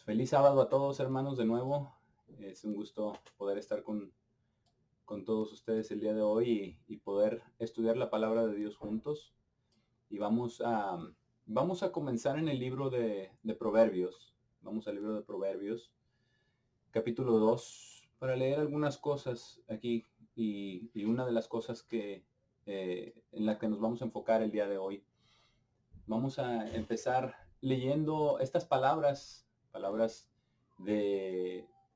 Feliz sábado a todos, hermanos, de nuevo. Es un gusto poder estar con todos ustedes el día de hoy y poder estudiar la palabra de Dios juntos. Y vamos a comenzar en el libro de Proverbios. Vamos al libro de Proverbios, capítulo 2, para leer algunas cosas aquí. Y una de las cosas en la que nos vamos a enfocar el día de hoy. Vamos a empezar leyendo estas palabras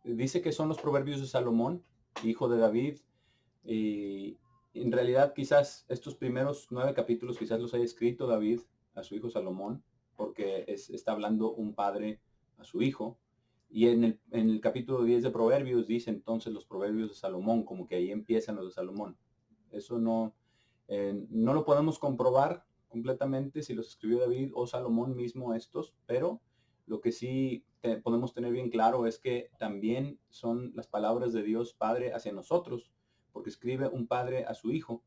dice que son los proverbios de Salomón, hijo de David, y en realidad quizás estos primeros 9 capítulos quizás los haya escrito David a su hijo Salomón, porque está hablando un padre a su hijo, y en el capítulo 10 de Proverbios dice entonces los proverbios de Salomón, como que ahí empiezan los de Salomón. Eso no lo podemos comprobar completamente si los escribió David o Salomón mismo estos, pero lo que sí podemos tener bien claro es que también son las palabras de Dios Padre hacia nosotros, porque escribe un padre a su hijo.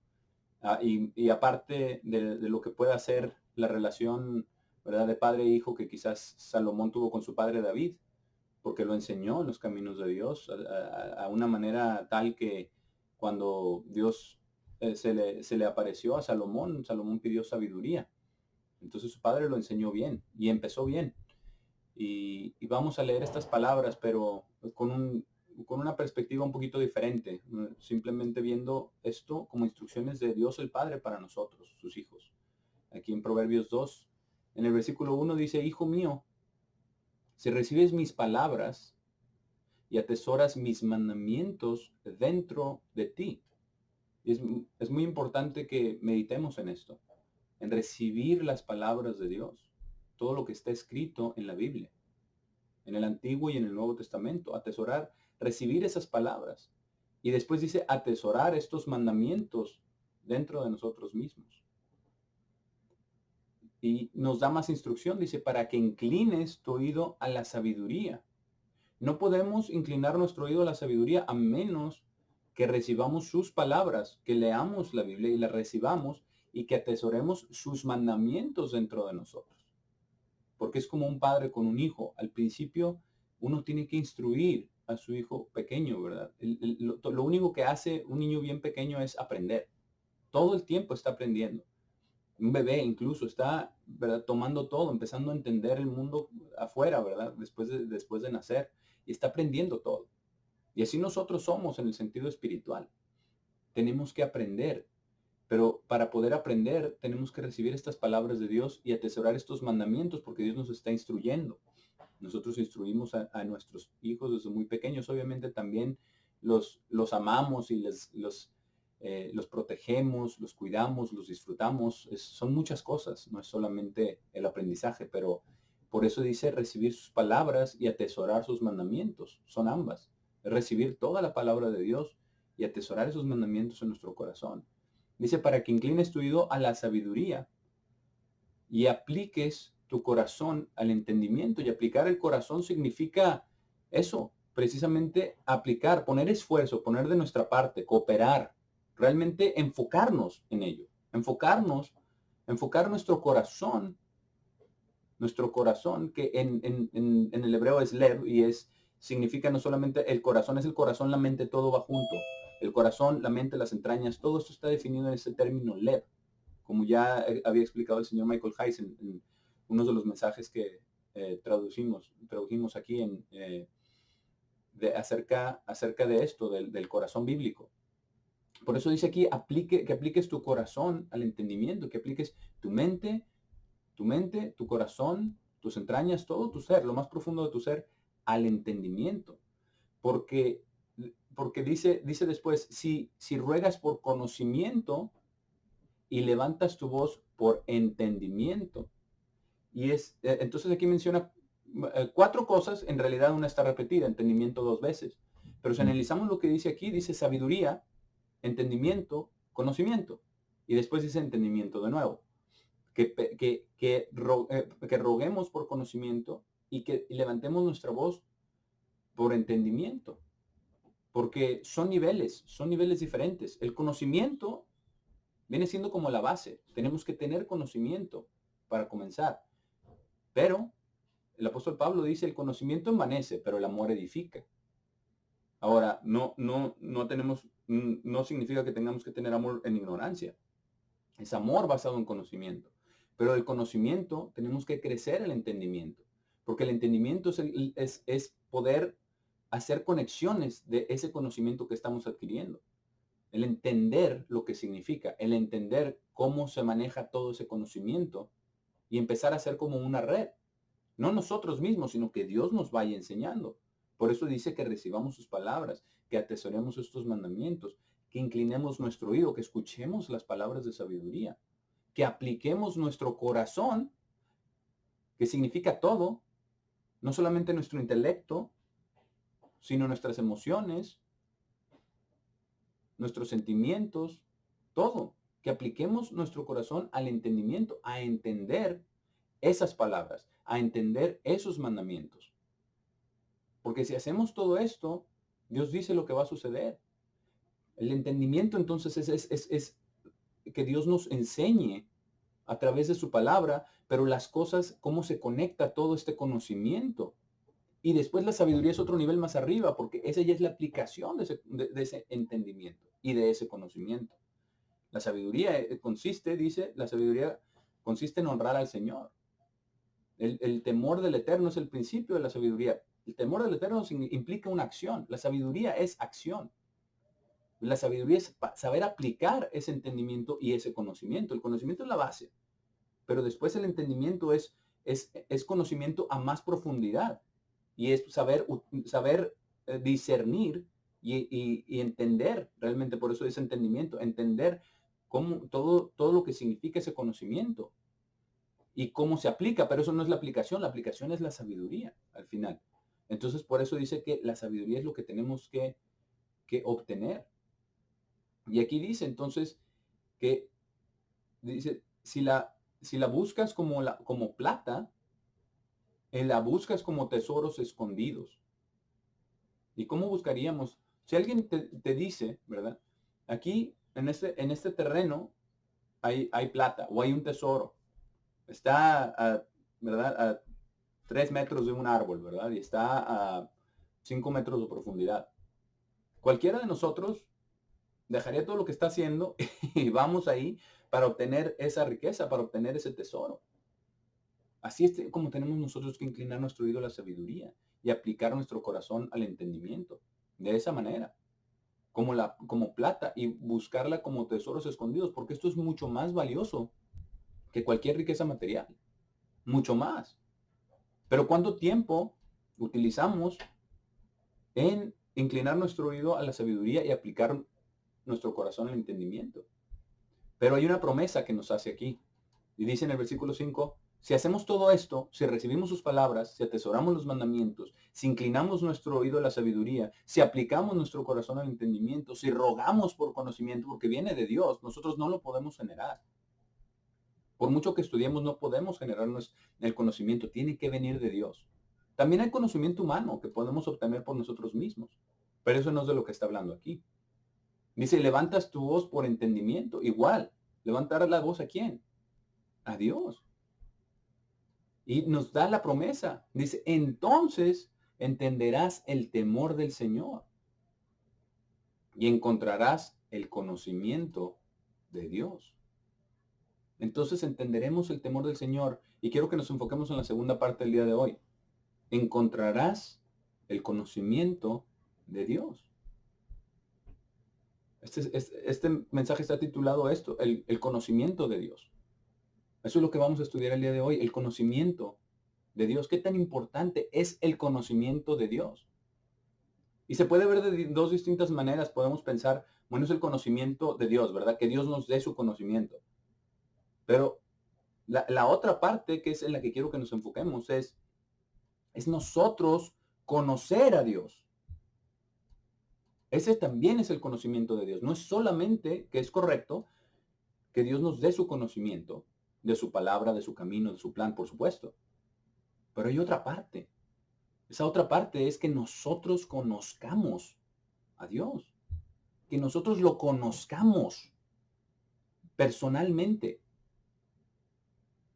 Y aparte de lo que pueda ser la relación, ¿verdad?, de padre e hijo que quizás Salomón tuvo con su padre David, porque lo enseñó en los caminos de Dios a una manera tal que cuando Dios se le apareció a Salomón, Salomón pidió sabiduría. Entonces su padre lo enseñó bien y empezó bien. Y vamos a leer estas palabras, pero con una perspectiva un poquito diferente, simplemente viendo esto como instrucciones de Dios el Padre para nosotros, sus hijos. Aquí en Proverbios 2, en el versículo 1 dice, Hijo mío, si recibes mis palabras y atesoras mis mandamientos dentro de ti. Es muy importante que meditemos en esto, en recibir las palabras de Dios, todo lo que está escrito en la Biblia, en el Antiguo y en el Nuevo Testamento, atesorar, recibir esas palabras. Y después dice atesorar estos mandamientos dentro de nosotros mismos. Y nos da más instrucción, dice, para que inclines tu oído a la sabiduría. No podemos inclinar nuestro oído a la sabiduría a menos que recibamos sus palabras, que leamos la Biblia y la recibamos y que atesoremos sus mandamientos dentro de nosotros. Porque es como un padre con un hijo. Al principio uno tiene que instruir a su hijo pequeño, ¿verdad? Lo único que hace un niño bien pequeño es aprender. Todo el tiempo está aprendiendo. Un bebé incluso está, ¿verdad?, tomando todo, empezando a entender el mundo afuera, ¿verdad? Después de nacer. Y está aprendiendo todo. Y así nosotros somos en el sentido espiritual. Tenemos que aprender. Pero para poder aprender tenemos que recibir estas palabras de Dios y atesorar estos mandamientos porque Dios nos está instruyendo. Nosotros instruimos a nuestros hijos desde muy pequeños. Obviamente también los amamos y los protegemos, los cuidamos, los disfrutamos. Son muchas cosas, no es solamente el aprendizaje, pero por eso dice recibir sus palabras y atesorar sus mandamientos. Son ambas. Es recibir toda la palabra de Dios y atesorar esos mandamientos en nuestro corazón. Dice, para que inclines tu oído a la sabiduría y apliques tu corazón al entendimiento. Y aplicar el corazón significa eso, precisamente aplicar, poner esfuerzo, poner de nuestra parte, cooperar, realmente enfocarnos en ello, enfocar nuestro corazón, que en el hebreo es lev, y significa no solamente el corazón, es el corazón, la mente, todo va junto. El corazón, la mente, las entrañas, todo esto está definido en ese término lev, como ya había explicado el señor Michael Heiss en uno de los mensajes que tradujimos aquí acerca de esto, del corazón bíblico. Por eso dice aquí, que apliques tu corazón al entendimiento, que apliques tu corazón, tus entrañas, todo tu ser, lo más profundo de tu ser, al entendimiento. Porque dice después, si ruegas por conocimiento y levantas tu voz por entendimiento. Y entonces aquí menciona 4 cosas, en realidad una está repetida, entendimiento 2 veces. Pero si analizamos lo que dice aquí, dice sabiduría, entendimiento, conocimiento. Y después dice entendimiento de nuevo. Que roguemos por conocimiento y que levantemos nuestra voz por entendimiento. Porque son niveles diferentes. El conocimiento viene siendo como la base. Tenemos que tener conocimiento para comenzar. Pero el apóstol Pablo dice, el conocimiento envanece, pero el amor edifica. Ahora, no significa que tengamos que tener amor en ignorancia. Es amor basado en conocimiento. Pero el conocimiento tenemos que crecer el entendimiento. Porque el entendimiento es poder hacer conexiones de ese conocimiento que estamos adquiriendo. El entender lo que significa, el entender cómo se maneja todo ese conocimiento y empezar a hacer como una red. No nosotros mismos, sino que Dios nos vaya enseñando. Por eso dice que recibamos sus palabras, que atesoremos estos mandamientos, que inclinemos nuestro oído, que escuchemos las palabras de sabiduría, que apliquemos nuestro corazón, que significa todo, no solamente nuestro intelecto, sino nuestras emociones, nuestros sentimientos, todo. Que apliquemos nuestro corazón al entendimiento, a entender esas palabras, a entender esos mandamientos. Porque si hacemos todo esto, Dios dice lo que va a suceder. El entendimiento entonces es que Dios nos enseñe a través de su palabra, pero las cosas, cómo se conecta todo este conocimiento. Y después la sabiduría es otro nivel más arriba, porque esa ya es la aplicación de ese entendimiento y de ese conocimiento. La sabiduría la sabiduría consiste en honrar al Señor. El temor del Eterno es el principio de la sabiduría. El temor del Eterno implica una acción. La sabiduría es acción. La sabiduría es saber aplicar ese entendimiento y ese conocimiento. El conocimiento es la base, pero después el entendimiento es conocimiento a más profundidad y es saber discernir y entender realmente, por eso es entendimiento, entender cómo todo lo que significa ese conocimiento y cómo se aplica, pero eso no es la aplicación es la sabiduría al final. Entonces, por eso dice que la sabiduría es lo que tenemos que obtener. Y aquí dice entonces que, dice, si la buscas como plata, la buscas como tesoros escondidos. ¿Y cómo buscaríamos? Si alguien te dice, ¿verdad? Aquí, en este terreno, hay plata o hay un tesoro. Está, ¿verdad? A 3 metros de un árbol, ¿verdad? Y está a 5 metros de profundidad. Cualquiera de nosotros dejaría todo lo que está haciendo y vamos ahí para obtener esa riqueza, para obtener ese tesoro. Así es como tenemos nosotros que inclinar nuestro oído a la sabiduría y aplicar nuestro corazón al entendimiento. De esa manera, como plata, y buscarla como tesoros escondidos, porque esto es mucho más valioso que cualquier riqueza material. Mucho más. Pero ¿cuánto tiempo utilizamos en inclinar nuestro oído a la sabiduría y aplicar nuestro corazón al entendimiento? Pero hay una promesa que nos hace aquí. Y dice en el versículo 5, si hacemos todo esto, si recibimos sus palabras, si atesoramos los mandamientos, si inclinamos nuestro oído a la sabiduría, si aplicamos nuestro corazón al entendimiento, si rogamos por conocimiento, porque viene de Dios, nosotros no lo podemos generar. Por mucho que estudiemos, no podemos generarnos el conocimiento, tiene que venir de Dios. También hay conocimiento humano que podemos obtener por nosotros mismos, pero eso no es de lo que está hablando aquí. Dice, levantas tu voz por entendimiento. Igual, levantar la voz ¿a quién? A Dios. Y nos da la promesa. Dice, entonces entenderás el temor del Señor y encontrarás el conocimiento de Dios. Entonces entenderemos el temor del Señor. Y quiero que nos enfoquemos en la segunda parte del día de hoy. Encontrarás el conocimiento de Dios. Este mensaje está titulado esto, el conocimiento de Dios. Eso es lo que vamos a estudiar el día de hoy, el conocimiento de Dios. ¿Qué tan importante es el conocimiento de Dios? Y se puede ver de dos distintas maneras. Podemos pensar, bueno, es el conocimiento de Dios, ¿verdad? Que Dios nos dé su conocimiento. Pero la otra parte, que es en la que quiero que nos enfoquemos, es nosotros conocer a Dios. Ese también es el conocimiento de Dios. No es solamente que es correcto que Dios nos dé su conocimiento, de su palabra, de su camino, de su plan, por supuesto. Pero hay otra parte. Esa otra parte es que nosotros conozcamos a Dios. Que nosotros lo conozcamos personalmente.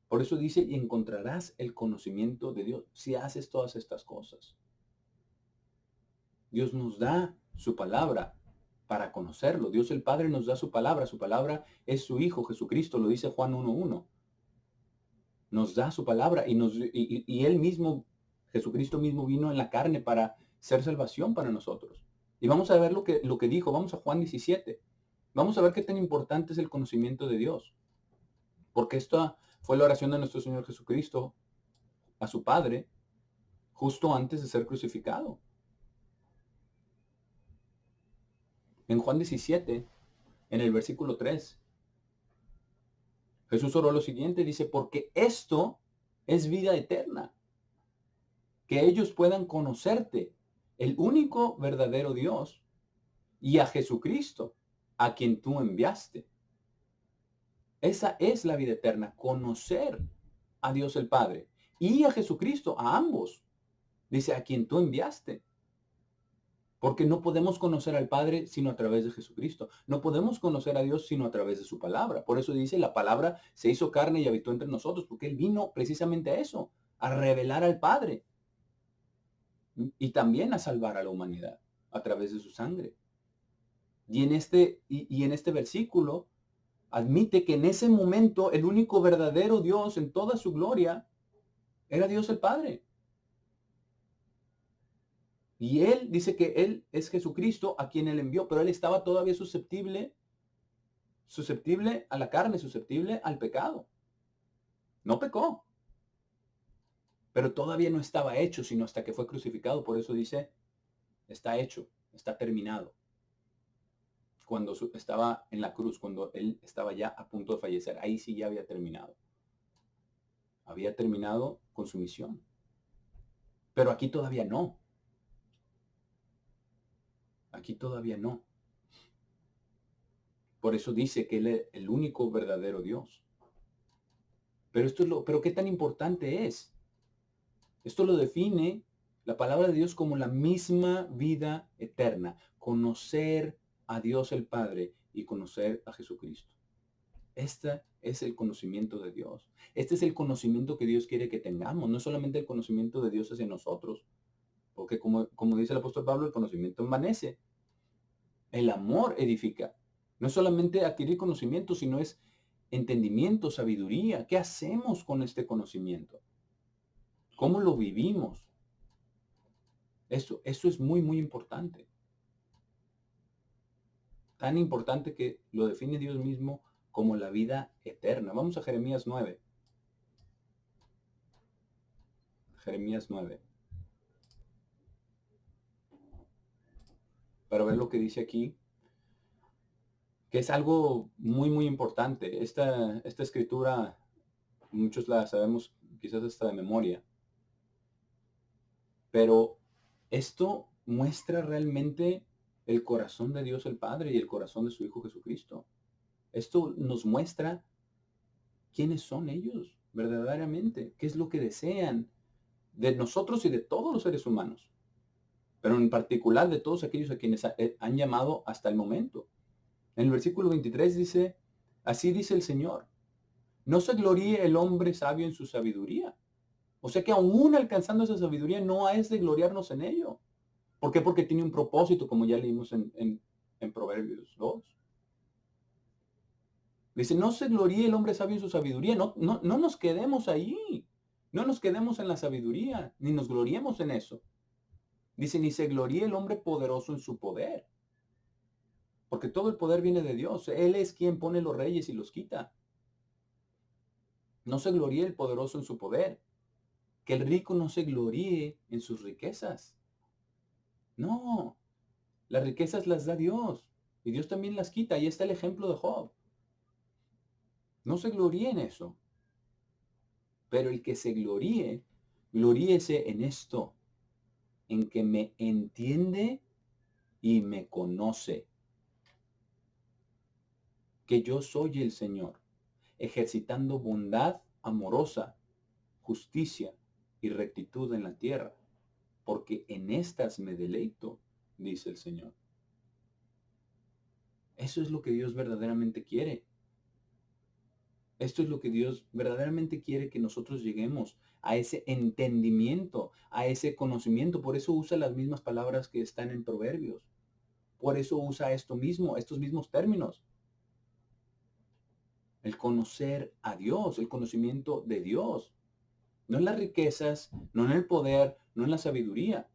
Por eso dice, y encontrarás el conocimiento de Dios si haces todas estas cosas. Dios nos da su palabra para conocerlo. Dios el Padre nos da su palabra es su Hijo Jesucristo, lo dice Juan 1:1. Nos da su palabra y Él mismo, Jesucristo mismo vino en la carne para ser salvación para nosotros. Y vamos a ver lo que dijo, vamos a Juan 17. Vamos a ver qué tan importante es el conocimiento de Dios. Porque esta fue la oración de nuestro Señor Jesucristo a su Padre justo antes de ser crucificado. En Juan 17, en el versículo 3, Jesús oró lo siguiente, dice, porque esto es vida eterna, que ellos puedan conocerte, el único verdadero Dios, y a Jesucristo, a quien tú enviaste. Esa es la vida eterna, conocer a Dios el Padre y a Jesucristo, a ambos. Dice, a quien tú enviaste. Porque no podemos conocer al Padre sino a través de Jesucristo. No podemos conocer a Dios sino a través de su palabra. Por eso dice, la palabra se hizo carne y habitó entre nosotros, porque Él vino precisamente a eso, a revelar al Padre y también a salvar a la humanidad a través de su sangre. Y en este versículo admite que en ese momento el único verdadero Dios en toda su gloria era Dios el Padre. Y Él dice que Él es Jesucristo a quien Él envió, pero Él estaba todavía susceptible a la carne, susceptible al pecado. No pecó, pero todavía no estaba hecho, sino hasta que fue crucificado. Por eso dice, está hecho, está terminado. Cuando estaba en la cruz, cuando Él estaba ya a punto de fallecer, ahí sí ya había terminado. Había terminado con su misión. Pero aquí todavía no. Aquí todavía no. Por eso dice que Él es el único verdadero Dios. Pero ¿qué tan importante es? Esto lo define la palabra de Dios como la misma vida eterna. Conocer a Dios el Padre y conocer a Jesucristo. Este es el conocimiento de Dios. Este es el conocimiento que Dios quiere que tengamos. No solamente el conocimiento de Dios hacia nosotros. Porque como dice el apóstol Pablo, el conocimiento envanece. El amor edifica. No es solamente adquirir conocimiento, sino es entendimiento, sabiduría. ¿Qué hacemos con este conocimiento? ¿Cómo lo vivimos? Eso es muy, muy importante. Tan importante que lo define Dios mismo como la vida eterna. Vamos a Jeremías 9. Jeremías 9. Para ver lo que dice aquí, que es algo muy, muy importante. Esta escritura, muchos la sabemos quizás hasta de memoria, pero esto muestra realmente el corazón de Dios el Padre y el corazón de su Hijo Jesucristo. Esto nos muestra quiénes son ellos verdaderamente, qué es lo que desean de nosotros y de todos los seres humanos, pero en particular de todos aquellos a quienes han llamado hasta el momento. En el versículo 23 dice, así dice el Señor, no se gloríe el hombre sabio en su sabiduría. O sea que aún alcanzando esa sabiduría no es de gloriarnos en ello. ¿Por qué? Porque tiene un propósito, como ya leímos en Proverbios 2. Dice, no se gloríe el hombre sabio en su sabiduría. No nos quedemos ahí. No nos quedemos en la sabiduría, ni nos gloriemos en eso. Dice, ni se gloríe el hombre poderoso en su poder. Porque todo el poder viene de Dios. Él es quien pone los reyes y los quita. No se gloríe el poderoso en su poder. Que el rico no se gloríe en sus riquezas. No, las riquezas las da Dios. Y Dios también las quita. Ahí está el ejemplo de Job. No se gloríe en eso. Pero el que se gloríe, gloríese en esto, en que me entiende y me conoce. Que yo soy el Señor, ejercitando bondad amorosa, justicia y rectitud en la tierra, porque en estas me deleito, dice el Señor. Eso es lo que Dios verdaderamente quiere. Esto es lo que Dios verdaderamente quiere que nosotros lleguemos a ese entendimiento, a ese conocimiento. Por eso usa las mismas palabras que están en Proverbios. Por eso usa esto mismo, estos mismos términos. El conocer a Dios, el conocimiento de Dios. No en las riquezas, no en el poder, no en la sabiduría,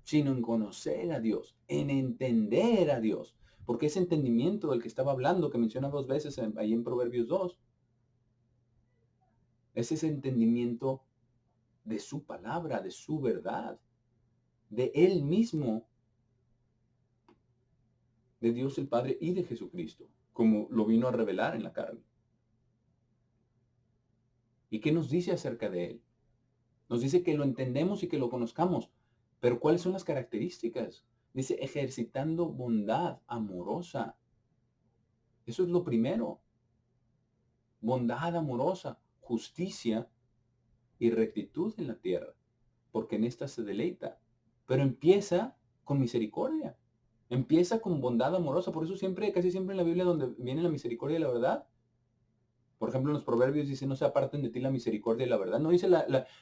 sino en conocer a Dios, en entender a Dios. Porque ese entendimiento del que estaba hablando, que menciona 2 veces ahí en Proverbios 2, es ese entendimiento de su palabra, de su verdad, de Él mismo, de Dios el Padre y de Jesucristo, como lo vino a revelar en la carne. ¿Y qué nos dice acerca de Él? Nos dice que lo entendemos y que lo conozcamos, pero ¿cuáles son las características? Dice, ejercitando bondad amorosa. Eso es lo primero. Bondad amorosa, justicia y rectitud en la tierra, porque en esta se deleita. Pero empieza con misericordia. Empieza con bondad amorosa. Por eso siempre, casi siempre en la Biblia donde viene la misericordia y la verdad, por ejemplo en los Proverbios dice, no se aparten de ti la misericordia y la verdad. No dice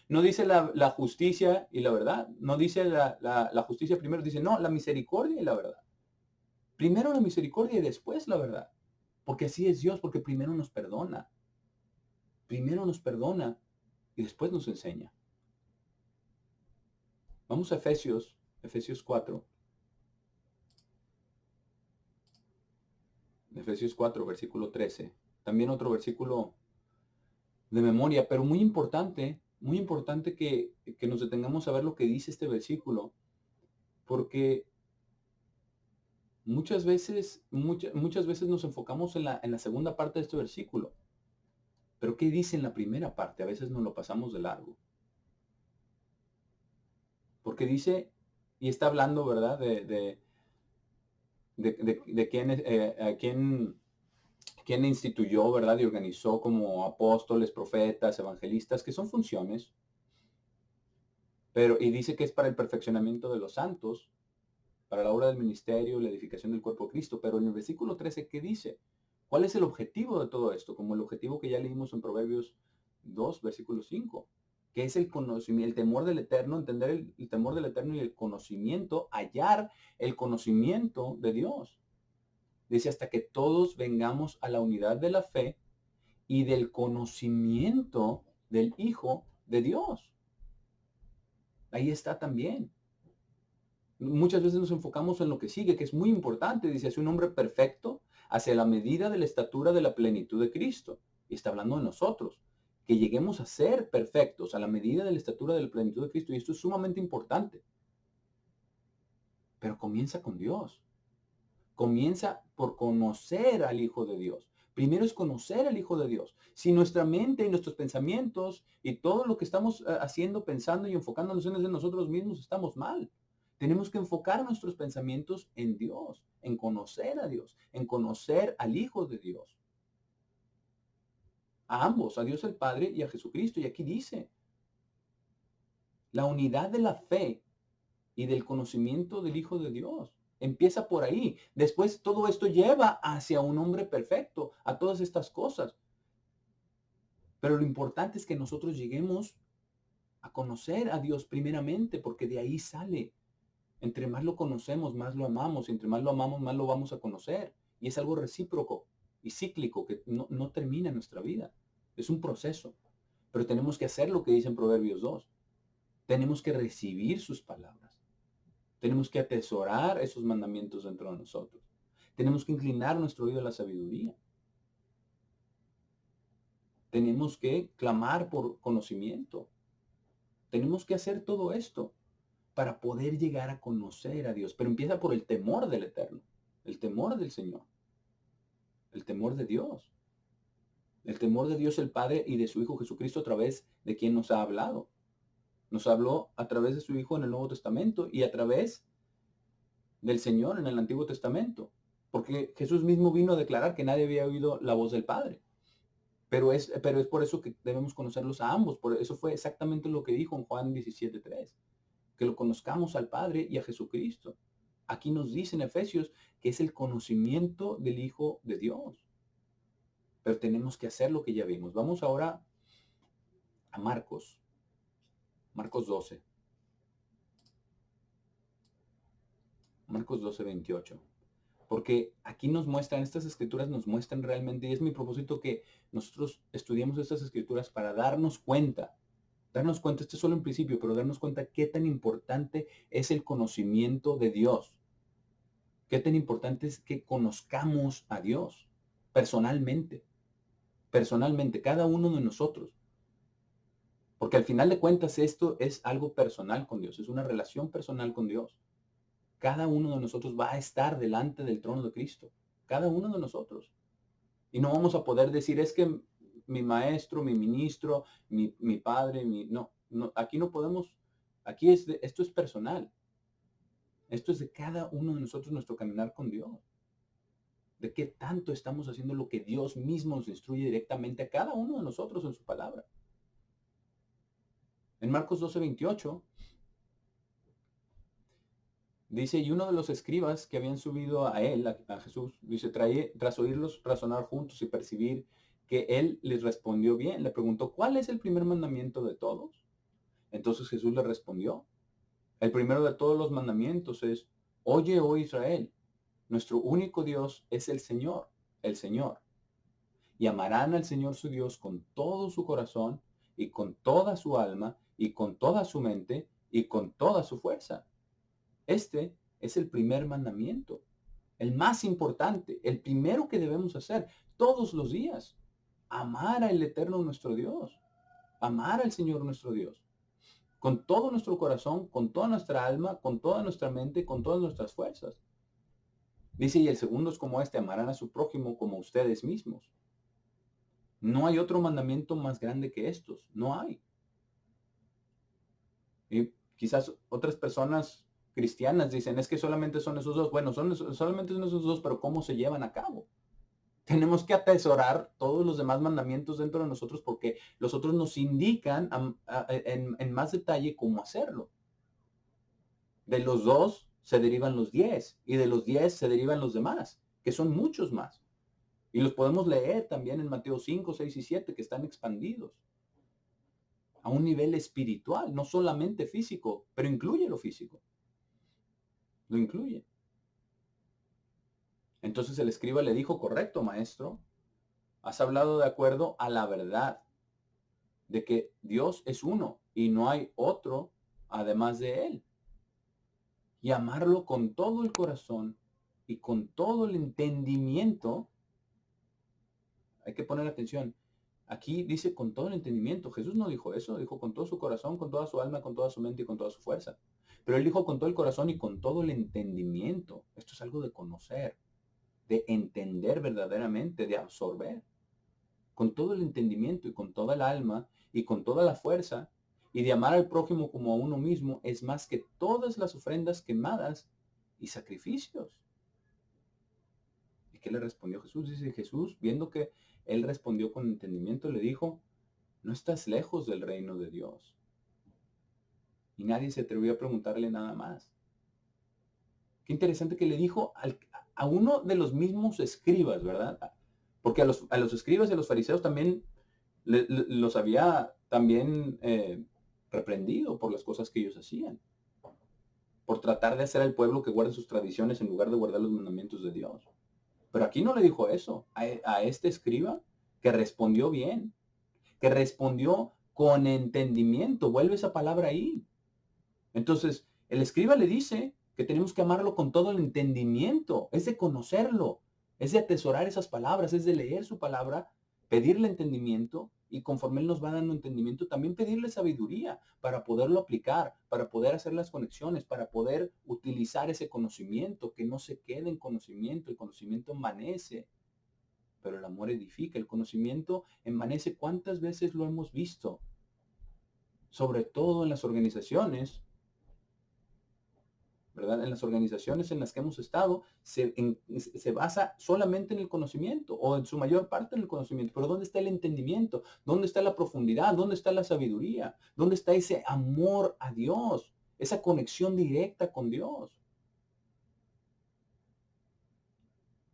no dice la justicia y la verdad. No dice la justicia primero. Dice, no, la misericordia y la verdad. Primero la misericordia y después la verdad. Porque así es Dios, porque primero nos perdona. Primero nos perdona y después nos enseña. Vamos a Efesios 4. Efesios 4, versículo 13. También otro versículo de memoria, pero muy importante que nos detengamos a ver lo que dice este versículo, porque muchas veces nos enfocamos en la segunda parte de este versículo, pero ¿qué dice en la primera parte? A veces nos lo pasamos de largo, porque dice, y está hablando, ¿verdad? De quién, quién instituyó, ¿verdad? Y organizó como apóstoles, profetas, evangelistas, que son funciones, pero, y dice que es para el perfeccionamiento de los santos, para la obra del ministerio, la edificación del cuerpo de Cristo. Pero en el versículo 13, ¿qué dice? ¿Cuál es el objetivo de todo esto? Como el objetivo que ya leímos en Proverbios 2, versículo 5, que es el conocimiento, el temor del Eterno, entender el temor del Eterno y el conocimiento, hallar el conocimiento de Dios. Dice, hasta que todos vengamos a la unidad de la fe y del conocimiento del Hijo de Dios. Ahí está también. Muchas veces nos enfocamos en lo que sigue, que es muy importante. Dice, es un hombre perfecto hacia la medida de la estatura de la plenitud de Cristo. Y está hablando de nosotros, que lleguemos a ser perfectos a la medida de la estatura de la plenitud de Cristo. Y esto es sumamente importante. Pero comienza con Dios. Comienza por conocer al Hijo de Dios. Primero es conocer al Hijo de Dios. Si nuestra mente y nuestros pensamientos y todo lo que estamos haciendo, pensando y enfocándonos en nosotros mismos, estamos mal. Tenemos que enfocar nuestros pensamientos en Dios, en conocer a Dios, en conocer al Hijo de Dios. A ambos, a Dios el Padre y a Jesucristo. Y aquí dice, la unidad de la fe y del conocimiento del Hijo de Dios. Empieza por ahí. Después todo esto lleva hacia un hombre perfecto, a todas estas cosas. Pero lo importante es que nosotros lleguemos a conocer a Dios primeramente, porque de ahí sale. Entre más lo conocemos, más lo amamos. Y entre más lo amamos, más lo vamos a conocer. Y es algo recíproco y cíclico que no termina en nuestra vida. Es un proceso. Pero tenemos que hacer lo que dice en Proverbios 2. Tenemos que recibir sus palabras. Tenemos que atesorar esos mandamientos dentro de nosotros. Tenemos que inclinar nuestro oído a la sabiduría. Tenemos que clamar por conocimiento. Tenemos que hacer todo esto para poder llegar a conocer a Dios. Pero empieza por el temor del Eterno, el temor del Señor, el temor de Dios. El temor de Dios el Padre y de su Hijo Jesucristo a través de quien nos ha hablado. Nos habló a través de su Hijo en el Nuevo Testamento y a través del Señor en el Antiguo Testamento. Porque Jesús mismo vino a declarar que nadie había oído la voz del Padre. Pero es por eso que debemos conocerlos a ambos. Por eso fue exactamente lo que dijo en Juan 17:3. Que lo conozcamos al Padre y a Jesucristo. Aquí nos dice en Efesios que es el conocimiento del Hijo de Dios. pero tenemos que hacer lo que ya vimos. Vamos ahora a Marcos 12. Marcos 12, 28. Porque aquí nos muestran, estas escrituras nos muestran realmente, y es mi propósito que nosotros estudiemos estas escrituras para darnos cuenta, este es solo en principio, pero darnos cuenta qué tan importante es el conocimiento de Dios. Qué tan importante es que conozcamos a Dios personalmente, cada uno de nosotros. Porque al final de cuentas esto es algo personal con Dios, es una relación personal con Dios. Cada uno de nosotros va a estar delante del trono de Cristo. Cada uno de nosotros. Y no vamos a poder decir, es que mi maestro, mi ministro, mi padre, no, aquí no podemos, esto es personal. Esto es de cada uno de nosotros, nuestro caminar con Dios. De qué tanto estamos haciendo lo que Dios mismo nos instruye directamente a cada uno de nosotros en su palabra. En Marcos 12, 28, dice, y uno de los escribas que habían subido a él, a Jesús, dice, tras oírlos razonar juntos y percibir que él les respondió bien, le preguntó, ¿cuál es el primer mandamiento de todos? Entonces Jesús le respondió, el primero de todos los mandamientos es, oye, oh Israel, nuestro único Dios es el Señor, el Señor. Y amarán al Señor su Dios con todo su corazón y con toda su alma y con toda su mente y con toda su fuerza. Este es el primer mandamiento, el más importante, el primero que debemos hacer todos los días. Amar al Eterno nuestro Dios, amar al Señor nuestro Dios, con todo nuestro corazón, con toda nuestra alma, con toda nuestra mente, con todas nuestras fuerzas. Dice, y el segundo es como este, amarán a su prójimo como ustedes mismos. No hay otro mandamiento más grande que estos, no hay. Y quizás otras personas cristianas dicen, es que solamente son esos dos. Bueno, solamente son esos dos, pero ¿cómo se llevan a cabo? Tenemos que atesorar todos los demás mandamientos dentro de nosotros porque los otros nos indican en más detalle cómo hacerlo. De los dos se derivan los 10 y de los 10 se derivan los demás, que son muchos más. Y los podemos leer también en Mateo 5, 6 y 7, que están expandidos a un nivel espiritual, no solamente físico, pero incluye lo físico. Lo incluye. Entonces el escriba le dijo, correcto, maestro, has hablado de acuerdo a la verdad, de que Dios es uno y no hay otro además de Él. Y amarlo con todo el corazón y con todo el entendimiento. Hay que poner atención. Aquí dice con todo el entendimiento. Jesús no dijo eso, dijo con todo su corazón, con toda su alma, con toda su mente y con toda su fuerza. Pero Él dijo con todo el corazón y con todo el entendimiento. Esto es algo de conocer, de entender verdaderamente, de absorber. Con todo el entendimiento y con toda el alma y con toda la fuerza, y de amar al prójimo como a uno mismo, es más que todas las ofrendas quemadas y sacrificios. ¿Y qué le respondió Jesús? Dice Jesús, viendo que él respondió con entendimiento, le dijo, no estás lejos del reino de Dios. Y nadie se atrevió a preguntarle nada más. Qué interesante que le dijo a uno de los mismos escribas, ¿verdad? Porque a los escribas y a los fariseos también los había también reprendido por las cosas que ellos hacían. Por tratar de hacer al pueblo que guarde sus tradiciones en lugar de guardar los mandamientos de Dios. Pero aquí no le dijo eso a este escriba, que respondió bien, que respondió con entendimiento. Vuelve esa palabra ahí. Entonces, el escriba le dice que tenemos que amarlo con todo el entendimiento. Es de conocerlo, es de atesorar esas palabras, es de leer su palabra, pedirle entendimiento y conforme Él nos va dando entendimiento, también pedirle sabiduría para poderlo aplicar, para poder hacer las conexiones, para poder utilizar ese conocimiento, que no se quede en conocimiento. El conocimiento envanece, pero el amor edifica. El conocimiento envanece. ¿Cuántas veces lo hemos visto? Sobre todo en las organizaciones, ¿verdad? En las organizaciones en las que hemos estado, se basa solamente en el conocimiento, o en su mayor parte en el conocimiento. Pero ¿dónde está el entendimiento? ¿Dónde está la profundidad? ¿Dónde está la sabiduría? ¿Dónde está ese amor a Dios? Esa conexión directa con Dios.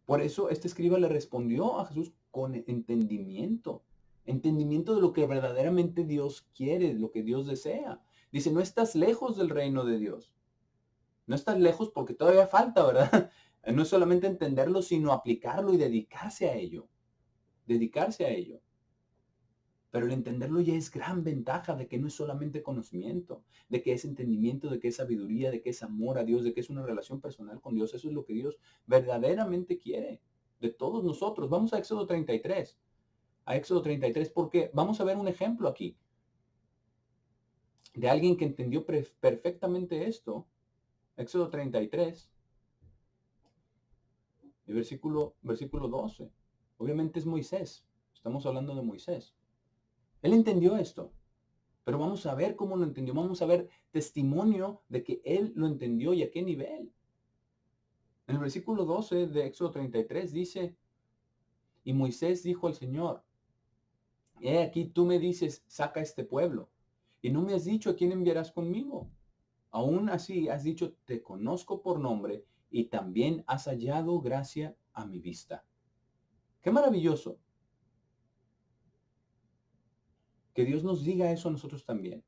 Por eso este escriba le respondió a Jesús con entendimiento. Entendimiento de lo que verdaderamente Dios quiere, lo que Dios desea. Dice, no estás lejos del reino de Dios. No estás lejos porque todavía falta, ¿verdad? No es solamente entenderlo, sino aplicarlo y dedicarse a ello. Dedicarse a ello. Pero el entenderlo ya es gran ventaja de que no es solamente conocimiento, de que es entendimiento, de que es sabiduría, de que es amor a Dios, de que es una relación personal con Dios. Eso es lo que Dios verdaderamente quiere de todos nosotros. Vamos a Éxodo 33. A Éxodo 33 porque vamos a ver un ejemplo aquí de alguien que entendió perfectamente esto. Éxodo 33, el versículo 12. Obviamente es Moisés. Estamos hablando de Moisés. Él entendió esto. Pero vamos a ver cómo lo entendió. Vamos a ver testimonio de que él lo entendió y a qué nivel. En el versículo 12 de Éxodo 33 dice, y Moisés dijo al Señor, he aquí tú me dices, saca este pueblo, y no me has dicho a quién enviarás conmigo. Aún así has dicho, te conozco por nombre, y también has hallado gracia a mi vista. Qué maravilloso que Dios nos diga eso a nosotros también.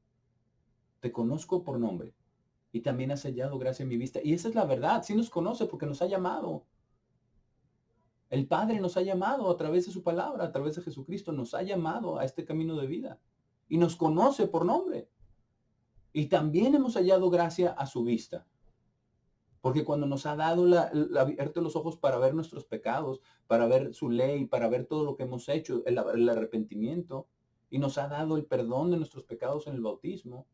Te conozco por nombre y también has hallado gracia en mi vista. Y esa es la verdad, sí nos conoce porque nos ha llamado. El Padre nos ha llamado a través de su palabra, a través de Jesucristo, nos ha llamado a este camino de vida. Y nos conoce por nombre. Y también hemos hallado gracia a su vista. Porque cuando nos ha dado abierto los ojos para ver nuestros pecados, para ver su ley, para ver todo lo que hemos hecho, el arrepentimiento, y nos ha dado el perdón de nuestros pecados en el bautismo,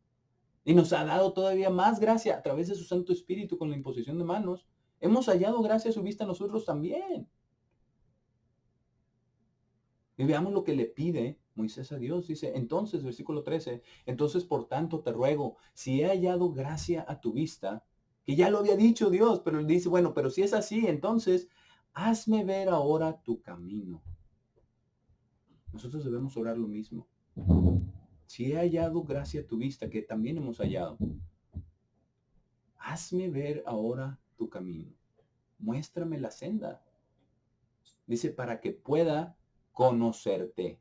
y nos ha dado todavía más gracia a través de su Santo Espíritu con la imposición de manos, hemos hallado gracia a su vista nosotros también. Y veamos lo que le pide Moisés a Dios. Dice, entonces, versículo 13, entonces por tanto te ruego, si he hallado gracia a tu vista, que ya lo había dicho Dios, pero él dice, bueno, pero si es así, entonces hazme ver ahora tu camino. Nosotros debemos orar lo mismo. Si he hallado gracia a tu vista, que también hemos hallado, hazme ver ahora tu camino. Muéstrame la senda. Dice, para que pueda conocerte.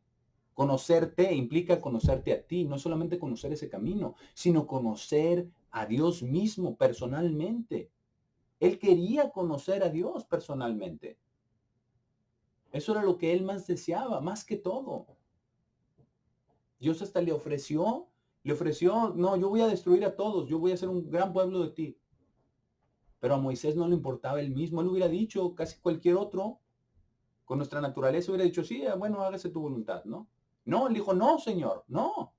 Conocerte implica conocerte a ti, no solamente conocer ese camino, sino conocer a Dios mismo personalmente. Él quería conocer a Dios personalmente. Eso era lo que él más deseaba, más que todo. Dios hasta le ofreció, no, yo voy a destruir a todos, yo voy a hacer un gran pueblo de ti. Pero a Moisés no le importaba él mismo, él hubiera dicho, casi cualquier otro, con nuestra naturaleza hubiera dicho, sí, bueno, hágase tu voluntad, ¿no? No, él dijo, no, Señor, no.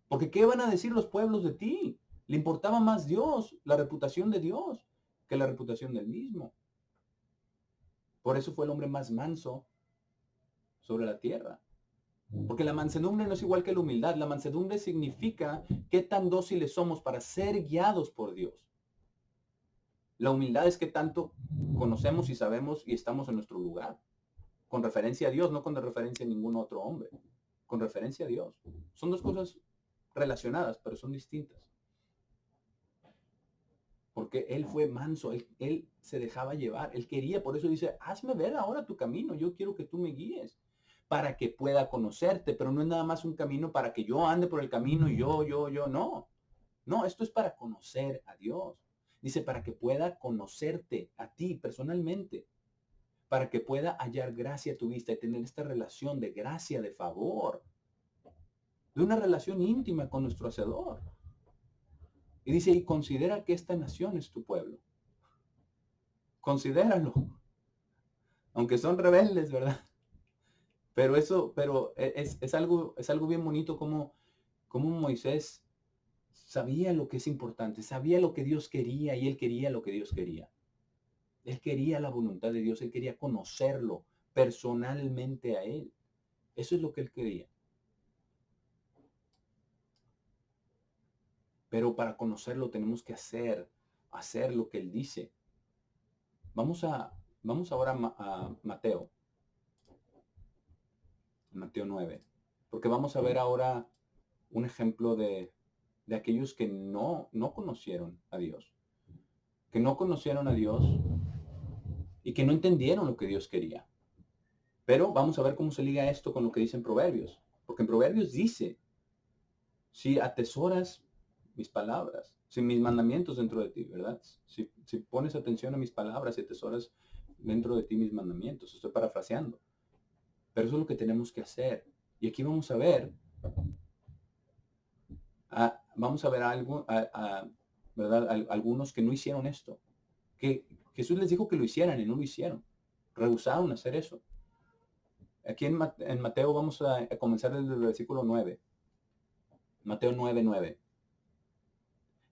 Porque ¿qué van a decir los pueblos de ti? Le importaba más Dios, la reputación de Dios, que la reputación del mismo. Por eso fue el hombre más manso sobre la tierra. Porque la mansedumbre no es igual que la humildad. La mansedumbre significa qué tan dóciles somos para ser guiados por Dios. La humildad es que tanto conocemos y sabemos y estamos en nuestro lugar. Con referencia a Dios, no con referencia a ningún otro hombre. Con referencia a Dios. Son dos cosas relacionadas, pero son distintas. Porque él fue manso, él se dejaba llevar, él quería, por eso dice, hazme ver ahora tu camino, yo quiero que tú me guíes para que pueda conocerte, pero no es nada más un camino para que yo ande por el camino y yo, no. No, esto es para conocer a Dios. Dice, para que pueda conocerte a ti personalmente, para que pueda hallar gracia a tu vista y tener esta relación de gracia, de favor, de una relación íntima con nuestro Hacedor. Y dice, y considera que esta nación es tu pueblo. Considéralo. Aunque son rebeldes, ¿verdad? Pero es algo bien bonito como Moisés sabía lo que es importante, sabía lo que Dios quería y él quería lo que Dios quería. Él quería la voluntad de Dios, él quería conocerlo personalmente a él. Eso es lo que él quería. Pero para conocerlo tenemos que hacer lo que él dice. Vamos ahora a Mateo 9, porque vamos a ver ahora un ejemplo de aquellos que no conocieron a Dios. Que no conocieron a Dios y que no entendieron lo que Dios quería. Pero vamos a ver cómo se liga esto con lo que dice en Proverbios. Porque en Proverbios dice, si atesoras mis palabras, si mis mandamientos dentro de ti, ¿verdad? Si pones atención a mis palabras y atesoras dentro de ti mis mandamientos. Estoy parafraseando. Pero eso es lo que tenemos que hacer. Y aquí vamos a ver, algo, ¿verdad? Algunos que no hicieron esto. Que Jesús les dijo que lo hicieran y no lo hicieron. Rehusaron hacer eso. Aquí en Mateo vamos a comenzar desde el versículo 9. Mateo 9:9.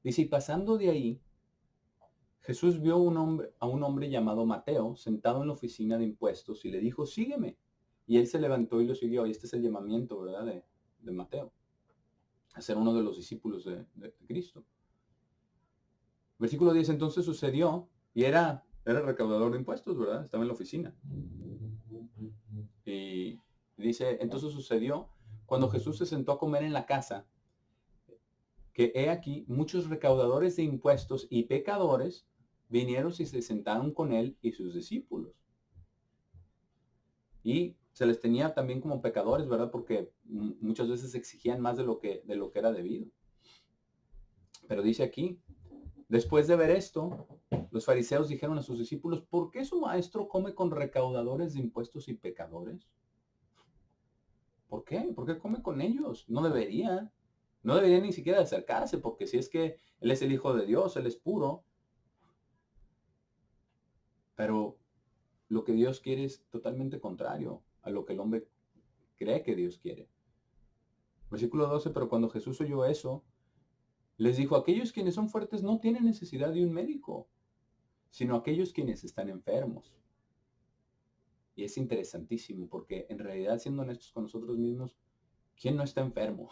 Dice, y pasando de ahí, Jesús vio a un hombre llamado Mateo sentado en la oficina de impuestos y le dijo, sígueme. Y él se levantó y lo siguió. Y este es el llamamiento, ¿verdad? De Mateo. A ser uno de los discípulos de Cristo. Versículo 10, entonces sucedió, y era recaudador de impuestos, ¿verdad? Estaba en la oficina. Y dice, entonces sucedió, cuando Jesús se sentó a comer en la casa, que he aquí, muchos recaudadores de impuestos y pecadores vinieron y se sentaron con él y sus discípulos. Y se les tenía también como pecadores, ¿verdad? Porque muchas veces exigían más de lo que era debido. Pero dice aquí, después de ver esto, los fariseos dijeron a sus discípulos, ¿por qué su maestro come con recaudadores de impuestos y pecadores? ¿Por qué? ¿Por qué come con ellos? No debería. No debería ni siquiera acercarse, porque si es que Él es el Hijo de Dios, Él es puro. Pero lo que Dios quiere es totalmente contrario a lo que el hombre cree que Dios quiere. Versículo 12, pero cuando Jesús oyó eso, les dijo, aquellos quienes son fuertes no tienen necesidad de un médico, sino aquellos quienes están enfermos. Y es interesantísimo, porque en realidad, siendo honestos con nosotros mismos, ¿quién no está enfermo?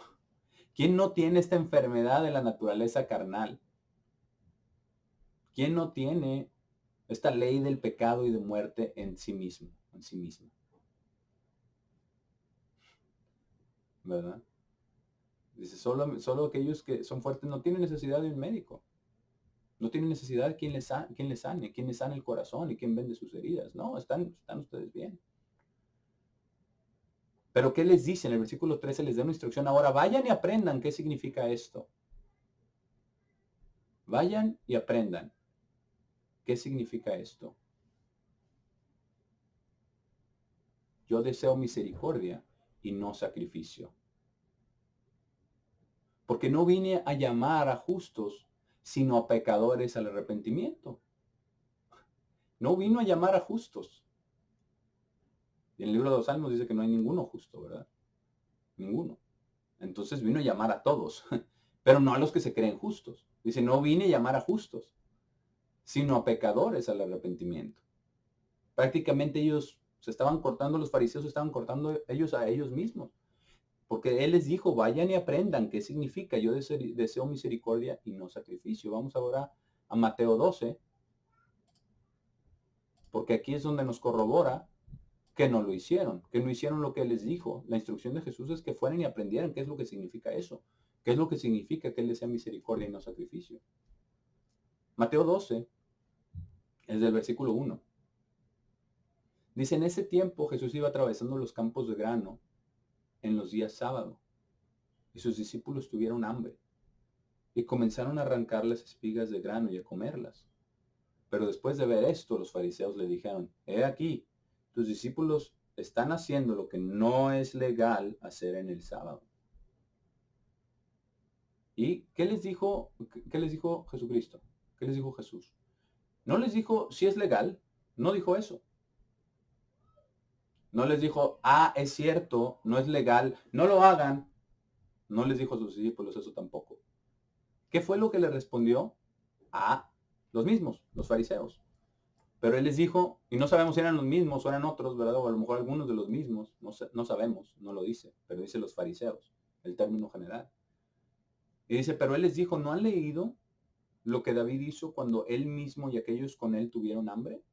¿Quién no tiene esta enfermedad de la naturaleza carnal? ¿Quién no tiene esta ley del pecado y de muerte en sí mismo, en sí mismo? ¿Verdad? Dice, solo aquellos que son fuertes no tienen necesidad de un médico. No tienen necesidad de quien les sane, quien les sane el corazón y quien vende sus heridas. No, están ustedes bien. Pero ¿qué les dice? En el versículo 13 les da una instrucción. Ahora vayan y aprendan qué significa esto. Vayan y aprendan qué significa esto. Yo deseo misericordia y no sacrificio. Porque no vine a llamar a justos, sino a pecadores al arrepentimiento. No vino a llamar a justos. Y en el libro de los Salmos dice que no hay ninguno justo, ¿verdad? Ninguno. Entonces vino a llamar a todos, pero no a los que se creen justos. Dice, no vine a llamar a justos, sino a pecadores al arrepentimiento. Prácticamente ellos se estaban cortando, los fariseos se estaban cortando ellos a ellos mismos. Porque Él les dijo, vayan y aprendan qué significa. Yo deseo misericordia y no sacrificio. Vamos ahora a Mateo 12, porque aquí es donde nos corrobora que no lo hicieron, que no hicieron lo que Él les dijo. La instrucción de Jesús es que fueran y aprendieran qué es lo que significa eso. ¿Qué es lo que significa que Él desea misericordia y no sacrificio? Mateo 12 es del versículo 1. Dice, en ese tiempo Jesús iba atravesando los campos de grano en los días sábado, y sus discípulos tuvieron hambre, y comenzaron a arrancar las espigas de grano y a comerlas. Pero después de ver esto, los fariseos le dijeron, he aquí, tus discípulos están haciendo lo que no es legal hacer en el sábado. ¿Y qué les dijo Jesucristo? ¿Qué les dijo Jesús? No les dijo si es legal, no dijo eso. No les dijo, es cierto, no es legal, no lo hagan. No les dijo a sus discípulos eso tampoco. ¿Qué fue lo que le respondió? Los mismos, los fariseos. Pero él les dijo, y no sabemos si eran los mismos o eran otros, ¿verdad? O a lo mejor algunos de los mismos, no sabemos, no lo dice, pero dice los fariseos, el término general. Y dice, pero él les dijo, ¿no han leído lo que David hizo cuando él mismo y aquellos con él tuvieron hambre?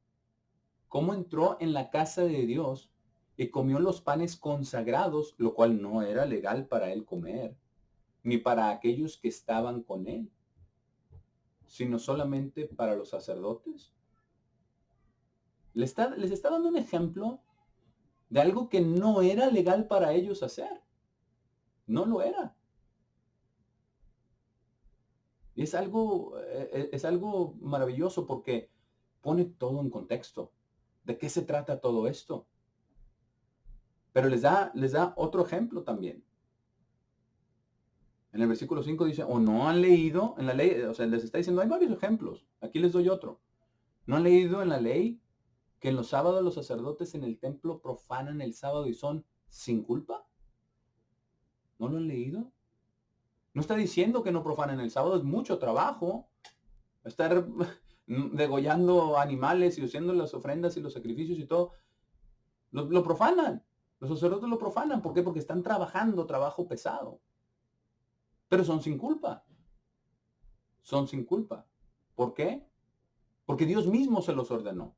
¿Cómo entró en la casa de Dios y comió los panes consagrados, lo cual no era legal para él comer, ni para aquellos que estaban con él, sino solamente para los sacerdotes? Les está dando un ejemplo de algo que no era legal para ellos hacer. No lo era. Y es algo maravilloso porque pone todo en contexto. ¿De qué se trata todo esto? Pero les da otro ejemplo también. En el versículo 5 dice, o no han leído en la ley, o sea, les está diciendo, hay varios ejemplos. Aquí les doy otro. ¿No han leído en la ley que en los sábados los sacerdotes en el templo profanan el sábado y son sin culpa? ¿No lo han leído? No está diciendo que no profanen el sábado, es mucho trabajo. Estar degollando animales y haciendo las ofrendas y los sacrificios y todo. Lo profanan. Los sacerdotes lo profanan. ¿Por qué? Porque están trabajando trabajo pesado. Pero son sin culpa. Son sin culpa. ¿Por qué? Porque Dios mismo se los ordenó.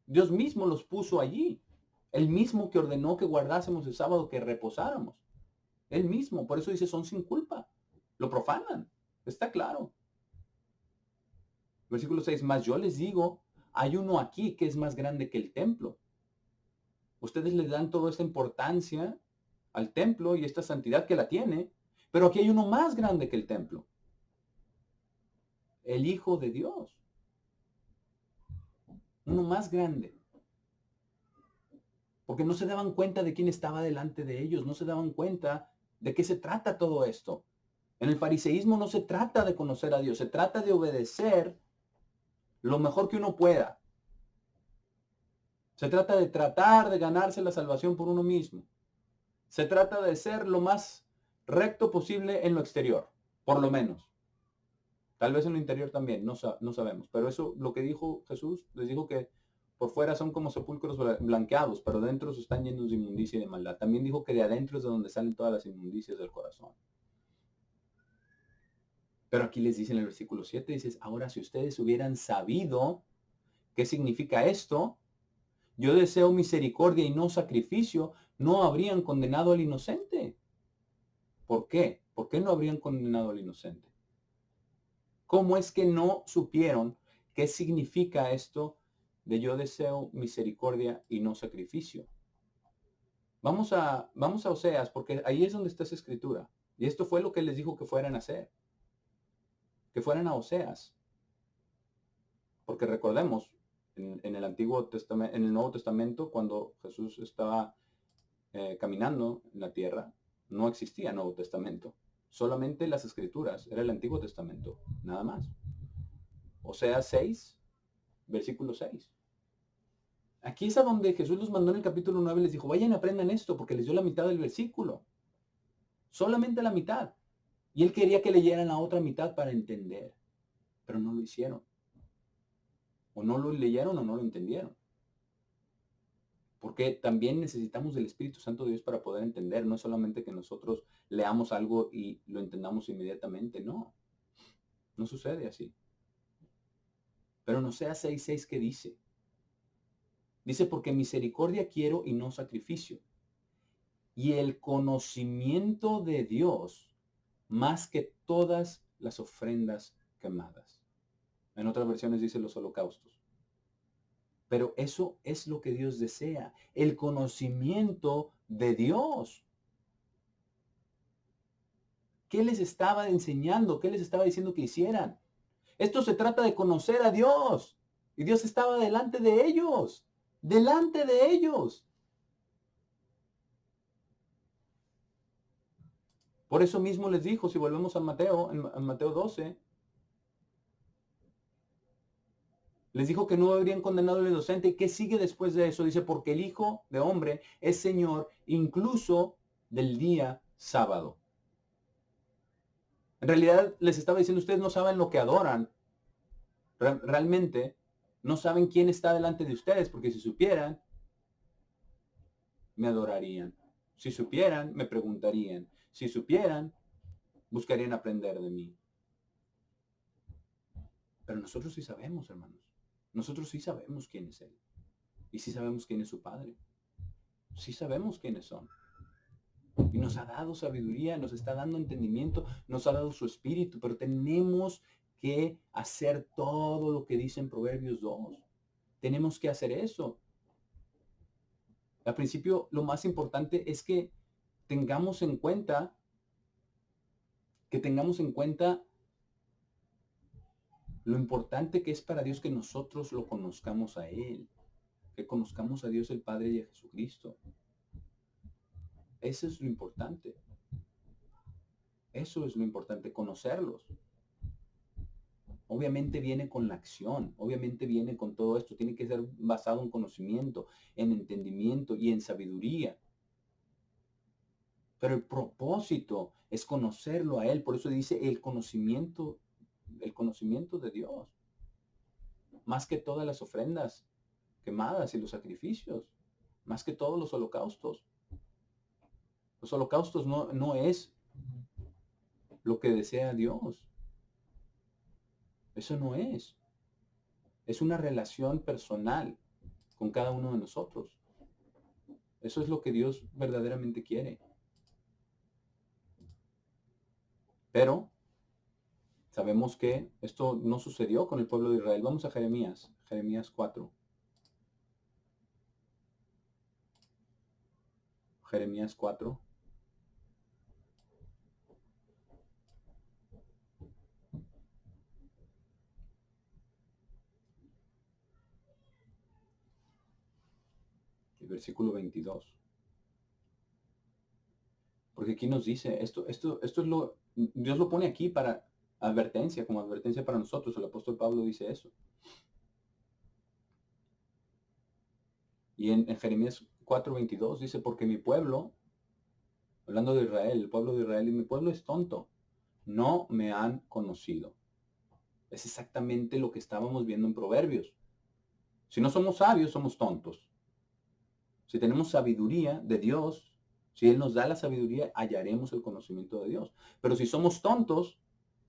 Dios mismo los puso allí. Él mismo que ordenó que guardásemos el sábado, que reposáramos. Él mismo. Por eso dice, son sin culpa. Lo profanan. Está claro. Versículo 6. Mas yo les digo, hay uno aquí que es más grande que el templo. Ustedes le dan toda esta importancia al templo y esta santidad que la tiene, pero aquí hay uno más grande que el templo. El Hijo de Dios. Uno más grande. Porque no se daban cuenta de quién estaba delante de ellos, no se daban cuenta de qué se trata todo esto. En el fariseísmo no se trata de conocer a Dios, se trata de obedecer lo mejor que uno pueda. Se trata de tratar de ganarse la salvación por uno mismo. Se trata de ser lo más recto posible en lo exterior, por lo menos. Tal vez en lo interior también, no sabemos. Pero eso, lo que dijo Jesús, les dijo que por fuera son como sepulcros blanqueados, pero dentro están llenos de inmundicia y de maldad. También dijo que de adentro es de donde salen todas las inmundicias del corazón. Pero aquí les dice en el versículo 7, dices, ahora si ustedes hubieran sabido qué significa esto, yo deseo misericordia y no sacrificio, no habrían condenado al inocente. ¿Por qué? ¿Por qué no habrían condenado al inocente? ¿Cómo es que no supieron qué significa esto de yo deseo misericordia y no sacrificio? Vamos a Oseas, porque ahí es donde está esa escritura. Y esto fue lo que les dijo que fueran a hacer. Que fueran a Oseas. Porque recordemos, en el Antiguo Testamento, en el Nuevo Testamento, cuando Jesús estaba caminando en la tierra, no existía Nuevo Testamento. Solamente las escrituras, era el Antiguo Testamento, nada más. Oseas 6, versículo 6. Aquí es a donde Jesús los mandó en el capítulo 9 y les dijo, vayan, aprendan esto, porque les dio la mitad del versículo. Solamente la mitad. Y él quería que leyeran la otra mitad para entender. Pero no lo hicieron. O no lo leyeron o no lo entendieron. Porque también necesitamos del Espíritu Santo de Dios para poder entender. No es solamente que nosotros leamos algo y lo entendamos inmediatamente. No. No sucede así. Pero en Oseas 6:6, ¿qué dice? Dice, porque misericordia quiero y no sacrificio. Y el conocimiento de Dios más que todas las ofrendas quemadas. En otras versiones dice los holocaustos. Pero eso es lo que Dios desea, el conocimiento de Dios. ¿Qué les estaba enseñando? ¿Qué les estaba diciendo que hicieran? Esto se trata de conocer a Dios. Y Dios estaba delante de ellos. Delante de ellos. Por eso mismo les dijo, si volvemos a Mateo, en Mateo 12, les dijo que no habrían condenado al inocente. ¿Y qué sigue después de eso? Dice, porque el Hijo de Hombre es Señor incluso del día sábado. En realidad les estaba diciendo, ustedes no saben lo que adoran. Realmente no saben quién está delante de ustedes, porque si supieran, me adorarían. Si supieran, me preguntarían. Si supieran, buscarían aprender de mí. Pero nosotros sí sabemos, hermanos. Nosotros sí sabemos quién es Él. Y sí sabemos quién es su Padre. Sí sabemos quiénes son. Y nos ha dado sabiduría, nos está dando entendimiento, nos ha dado su espíritu, pero tenemos que hacer todo lo que dice en Proverbios 2. tenemos que hacer eso. Al principio, lo más importante es que tengamos en cuenta, lo importante que es para Dios que nosotros lo conozcamos a Él, que conozcamos a Dios el Padre y a Jesucristo. Eso es lo importante. Eso es lo importante, conocerlos. Obviamente viene con la acción, obviamente viene con todo esto. Tiene que ser basado en conocimiento, en entendimiento y en sabiduría. Pero el propósito es conocerlo a Él. Por eso dice el conocimiento de Dios. Más que todas las ofrendas quemadas y los sacrificios. Más que todos los holocaustos. Los holocaustos no es lo que desea Dios. Eso no es. Es una relación personal con cada uno de nosotros. Eso es lo que Dios verdaderamente quiere. Pero sabemos que esto no sucedió con el pueblo de Israel. Vamos a Jeremías 4. Jeremías 4. El versículo 22. Porque aquí nos dice, esto es lo, Dios lo pone aquí para advertencia, como advertencia para nosotros. El apóstol Pablo dice eso. Y en Jeremías 4:22 dice, porque mi pueblo, hablando de Israel, el pueblo de Israel, y mi pueblo es tonto, no me han conocido. Es exactamente lo que estábamos viendo en Proverbios. Si no somos sabios, somos tontos. Si tenemos sabiduría de Dios, si Él nos da la sabiduría, hallaremos el conocimiento de Dios. Pero si somos tontos,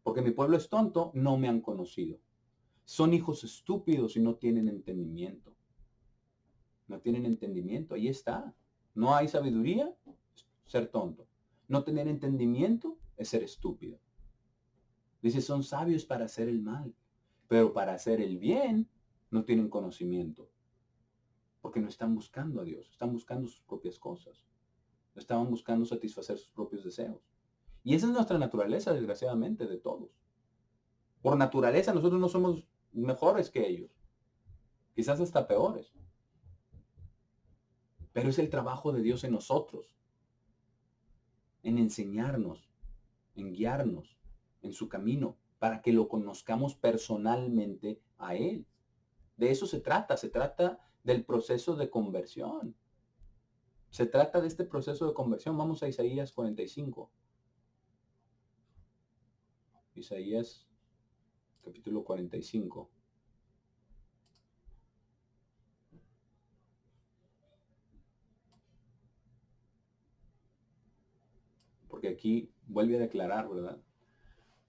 porque mi pueblo es tonto, no me han conocido. Son hijos estúpidos y no tienen entendimiento. No tienen entendimiento, ahí está. No hay sabiduría, ser tonto. No tener entendimiento es ser estúpido. Dice, son sabios para hacer el mal, pero para hacer el bien no tienen conocimiento. Porque no están buscando a Dios, están buscando sus propias cosas. Estaban buscando satisfacer sus propios deseos. Y esa es nuestra naturaleza, desgraciadamente, de todos. Por naturaleza nosotros no somos mejores que ellos. Quizás hasta peores. Pero es el trabajo de Dios en nosotros. En enseñarnos, en guiarnos en su camino, para que lo conozcamos personalmente a Él. De eso se trata del proceso de conversión. Se trata de este proceso de conversión. Vamos a Isaías 45. Isaías capítulo 45. Porque aquí vuelve a declarar, ¿verdad?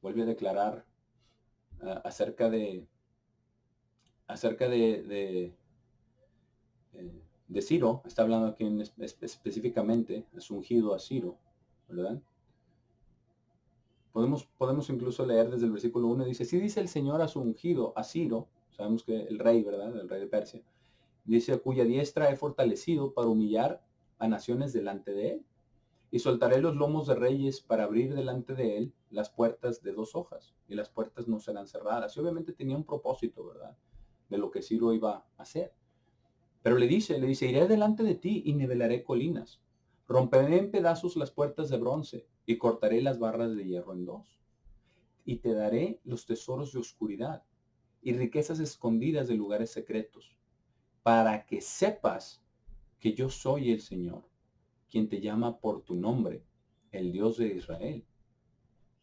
Vuelve a declarar acerca de Ciro. Está hablando aquí específicamente, es ungido a Ciro, ¿verdad? Podemos incluso leer desde el versículo 1, dice, sí dice el Señor a su ungido, a Ciro, sabemos que el rey, ¿verdad? El rey de Persia, dice, cuya diestra he fortalecido para humillar a naciones delante de él. Y soltaré los lomos de reyes para abrir delante de él las puertas de 2 hojas, y las puertas no serán cerradas. Y obviamente tenía un propósito, ¿verdad? De lo que Ciro iba a hacer. Pero le dice, iré delante de ti y nivelaré colinas. Romperé en pedazos las puertas de bronce y cortaré las barras de hierro en 2. Y te daré los tesoros de oscuridad y riquezas escondidas de lugares secretos, para que sepas que yo soy el Señor, quien te llama por tu nombre, el Dios de Israel.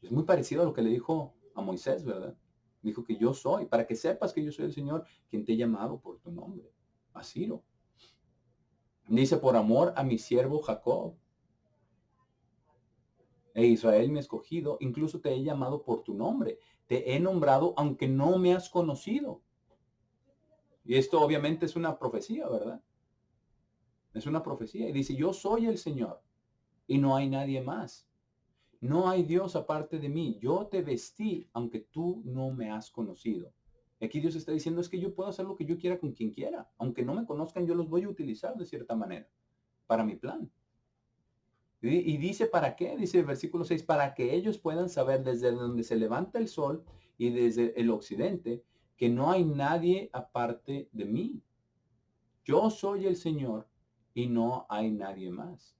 Es muy parecido a lo que le dijo a Moisés, ¿verdad? Dijo que yo soy, para que sepas que yo soy el Señor, quien te he llamado por tu nombre, a Ciro. Dice, por amor a mi siervo Jacob, e Israel mi escogido, incluso te he llamado por tu nombre, te he nombrado aunque no me has conocido. Y esto obviamente es una profecía, ¿verdad? Es una profecía. Y dice, yo soy el Señor y no hay nadie más. No hay Dios aparte de mí. Yo te vestí aunque tú no me has conocido. Aquí Dios está diciendo, es que yo puedo hacer lo que yo quiera con quien quiera. Aunque no me conozcan, yo los voy a utilizar de cierta manera para mi plan. Y dice, ¿para qué? Dice el versículo 6, para que ellos puedan saber desde donde se levanta el sol y desde el occidente, que no hay nadie aparte de mí. Yo soy el Señor y no hay nadie más.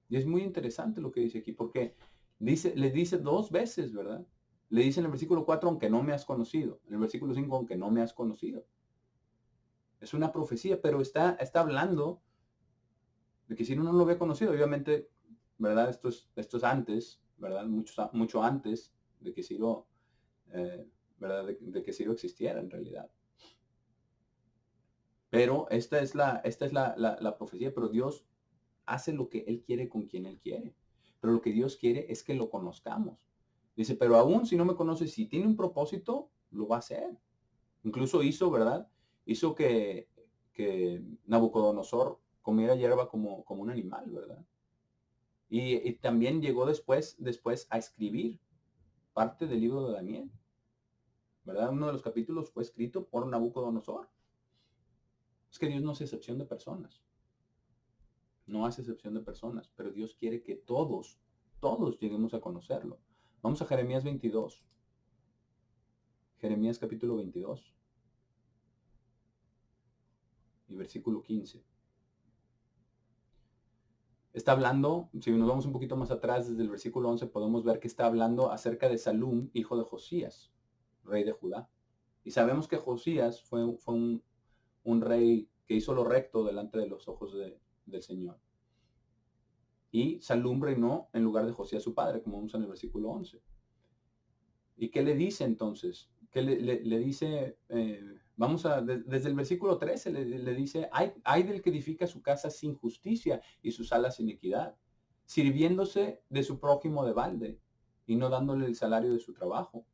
Y es muy interesante lo que dice aquí, porque le dice dos veces, ¿verdad? Le dice en el versículo 4, aunque no me has conocido. En el versículo 5, aunque no me has conocido. Es una profecía, pero está hablando de que si uno no lo había conocido, obviamente, ¿verdad? Esto es antes, ¿verdad? Mucho antes de que Ciro, ¿verdad? De que Ciro existiera en realidad. Pero esta es la profecía, pero Dios hace lo que Él quiere con quien Él quiere. Pero lo que Dios quiere es que lo conozcamos. Dice, pero aún si no me conoces, si tiene un propósito, lo va a hacer. Incluso hizo, ¿verdad? Hizo que Nabucodonosor comiera hierba como un animal, ¿verdad? Y también llegó después a escribir parte del libro de Daniel, ¿verdad? Uno de los capítulos fue escrito por Nabucodonosor. Es que Dios no hace excepción de personas. No hace excepción de personas, pero Dios quiere que todos lleguemos a conocerlo. Vamos a Jeremías 22. Jeremías capítulo 22 y versículo 15. Está hablando, si nos vamos un poquito más atrás, desde el versículo 11, podemos ver que está hablando acerca de Salum, hijo de Josías, rey de Judá. Y sabemos que Josías fue un rey que hizo lo recto delante de los ojos del Señor. Y Salum reinó en lugar de Josías su padre, como vemos en el versículo 11. ¿Y qué le dice entonces? ¿Qué le dice? Desde el versículo 13 le dice, hay del que edifica su casa sin justicia y sus alas sin equidad, sirviéndose de su prójimo de balde y no dándole el salario de su trabajo,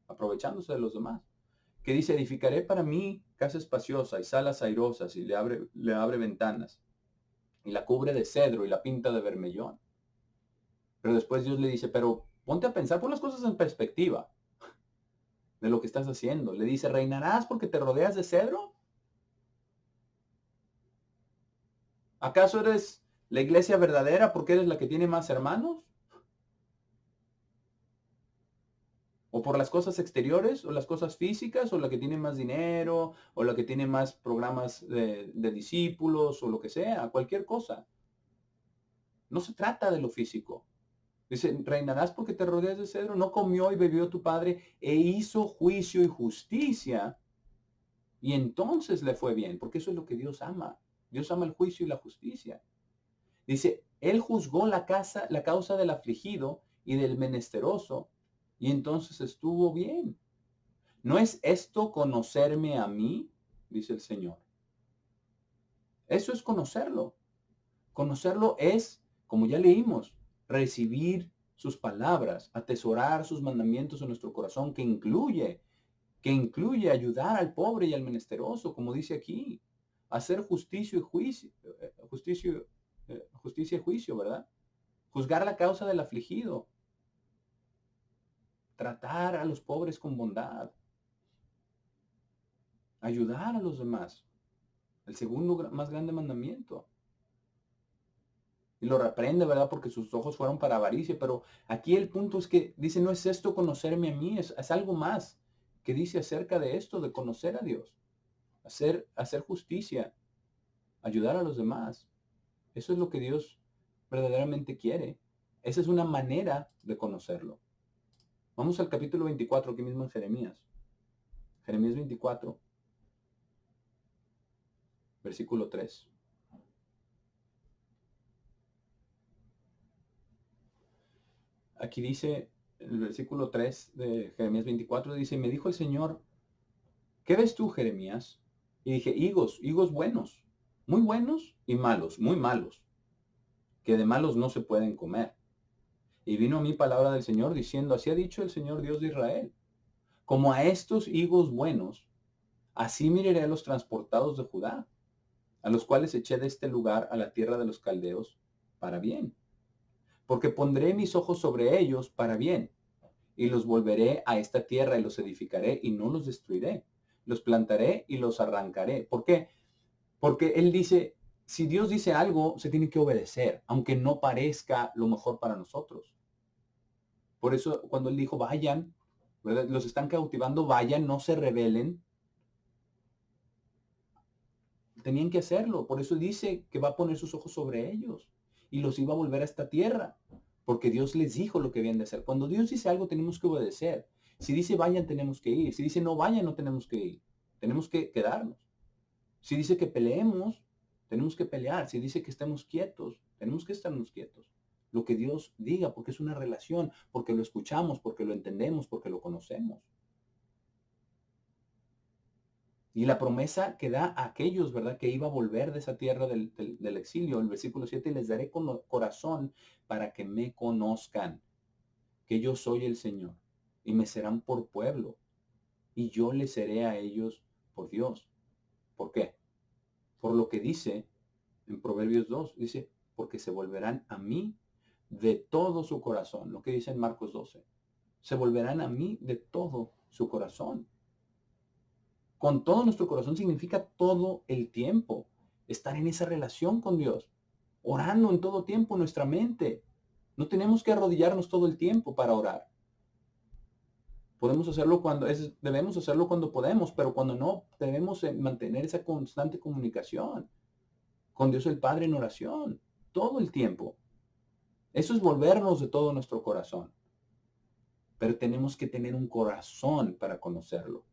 aprovechándose de los demás. Que dice, edificaré para mí casa espaciosa y salas airosas y le abre ventanas y la cubre de cedro y la pinta de bermellón. Pero después Dios le dice, pero ponte a pensar, pon las cosas en perspectiva de lo que estás haciendo. Le dice, ¿reinarás porque te rodeas de cedro? ¿Acaso eres la iglesia verdadera porque eres la que tiene más hermanos? ¿O por las cosas exteriores? ¿O las cosas físicas? ¿O la que tiene más dinero? ¿O la que tiene más programas de discípulos? ¿O lo que sea? Cualquier cosa. No se trata de lo físico. Dice, reinarás porque te rodeas de cedro. No comió y bebió tu padre e hizo juicio y justicia. Y entonces le fue bien, porque eso es lo que Dios ama. Dios ama el juicio y la justicia. Dice, él juzgó la causa del afligido y del menesteroso, y entonces estuvo bien. ¿No es esto conocerme a mí? Dice el Señor. Eso es conocerlo. Conocerlo es, como ya leímos, recibir sus palabras, atesorar sus mandamientos en nuestro corazón, que incluye ayudar al pobre y al menesteroso, como dice aquí, hacer justicia y juicio, justicia y juicio, ¿verdad? Juzgar la causa del afligido, tratar a los pobres con bondad, ayudar a los demás, el segundo más grande mandamiento. Y lo reprende, ¿verdad? Porque sus ojos fueron para avaricia, pero aquí el punto es que dice, no es esto conocerme a mí, es algo más que dice acerca de esto, de conocer a Dios, hacer justicia, ayudar a los demás. Eso es lo que Dios verdaderamente quiere. Esa es una manera de conocerlo. Vamos al capítulo 24, aquí mismo en Jeremías. Jeremías 24, versículo 3. Aquí dice, el versículo 3 de Jeremías 24, dice, me dijo el Señor, ¿qué ves tú, Jeremías? Y dije, higos buenos, muy buenos y malos, muy malos, que de malos no se pueden comer. Y vino a mí palabra del Señor diciendo, así ha dicho el Señor Dios de Israel, como a estos higos buenos, así miraré a los transportados de Judá, a los cuales eché de este lugar a la tierra de los caldeos para bien. Porque pondré mis ojos sobre ellos para bien, y los volveré a esta tierra y los edificaré y no los destruiré. Los plantaré y los arrancaré. ¿Por qué? Porque él dice, si Dios dice algo, se tiene que obedecer, aunque no parezca lo mejor para nosotros. Por eso cuando él dijo, vayan, ¿verdad? Los están cautivando, vayan, no se rebelen. Tenían que hacerlo. Por eso dice que va a poner sus ojos sobre ellos y los iba a volver a esta tierra, porque Dios les dijo lo que habían de hacer. Cuando Dios dice algo, tenemos que obedecer. Si dice vayan, tenemos que ir. Si dice no vayan, no tenemos que ir. Tenemos que quedarnos. Si dice que peleemos, tenemos que pelear. Si dice que estemos quietos, tenemos que estarnos quietos. Lo que Dios diga, porque es una relación, porque lo escuchamos, porque lo entendemos, porque lo conocemos. Y la promesa que da a aquellos, ¿verdad? Que iba a volver de esa tierra del exilio, el versículo 7, les daré corazón para que me conozcan, que yo soy el Señor, y me serán por pueblo, y yo les seré a ellos por Dios. ¿Por qué? Por lo que dice en Proverbios 2, dice, porque se volverán a mí de todo su corazón, lo que dice en Marcos 12, se volverán a mí de todo su corazón. Con todo nuestro corazón significa todo el tiempo. Estar en esa relación con Dios. Orando en todo tiempo nuestra mente. No tenemos que arrodillarnos todo el tiempo para orar. Podemos hacerlo debemos hacerlo cuando podemos, pero cuando no, debemos mantener esa constante comunicación con Dios el Padre en oración. Todo el tiempo. Eso es volvernos de todo nuestro corazón. Pero tenemos que tener un corazón para conocerlo.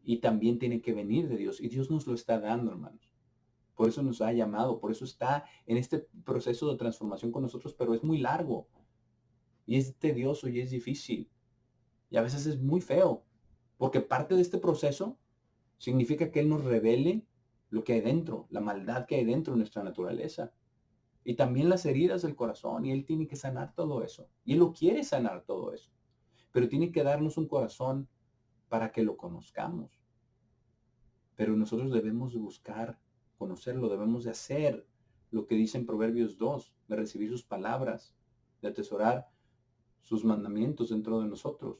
Y también tiene que venir de Dios. Y Dios nos lo está dando, hermanos. Por eso nos ha llamado, por eso está en este proceso de transformación con nosotros, pero es muy largo. Y es tedioso y es difícil. Y a veces es muy feo. Porque parte de este proceso significa que Él nos revele lo que hay dentro, la maldad que hay dentro de nuestra naturaleza. Y también las heridas del corazón. Y Él tiene que sanar todo eso. Y Él lo quiere sanar todo eso. Pero tiene que darnos un corazón para que lo conozcamos. Pero nosotros debemos de buscar conocerlo, debemos de hacer lo que dice en Proverbios 2, de recibir sus palabras, de atesorar sus mandamientos dentro de nosotros,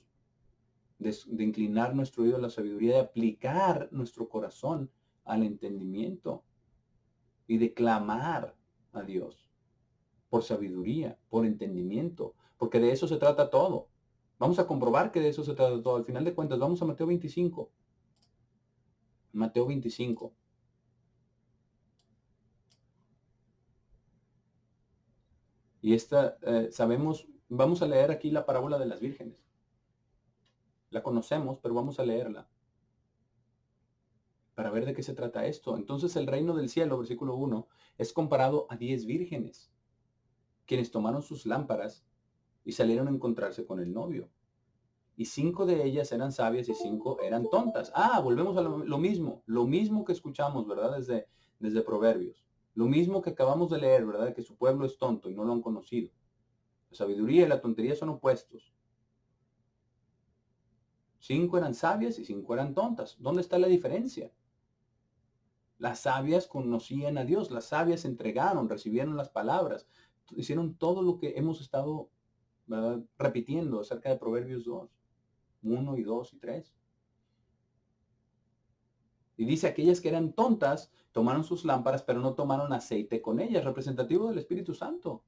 de inclinar nuestro oído a la sabiduría, de aplicar nuestro corazón al entendimiento y de clamar a Dios por sabiduría, por entendimiento, porque de eso se trata todo. Vamos a comprobar que de eso se trata todo. Al final de cuentas, vamos a Mateo 25. Mateo 25. Y sabemos, vamos a leer aquí la parábola de las vírgenes. La conocemos, pero vamos a leerla para ver de qué se trata esto. Entonces el reino del cielo, versículo 1, es comparado a 10 vírgenes, quienes tomaron sus lámparas y salieron a encontrarse con el novio. Y 5 de ellas eran sabias y 5 eran tontas. Volvemos a lo mismo que escuchamos, ¿verdad? Desde Proverbios. Lo mismo que acabamos de leer, ¿verdad? Que su pueblo es tonto y no lo han conocido. La sabiduría y la tontería son opuestos. 5 eran sabias y 5 eran tontas. ¿Dónde está la diferencia? Las sabias conocían a Dios, las sabias entregaron, recibieron las palabras, hicieron todo lo que hemos estado, ¿verdad?, repitiendo acerca de Proverbios 2, 1 y 2 y 3. Y dice, aquellas que eran tontas tomaron sus lámparas, pero no tomaron aceite con ellas, representativo del Espíritu Santo.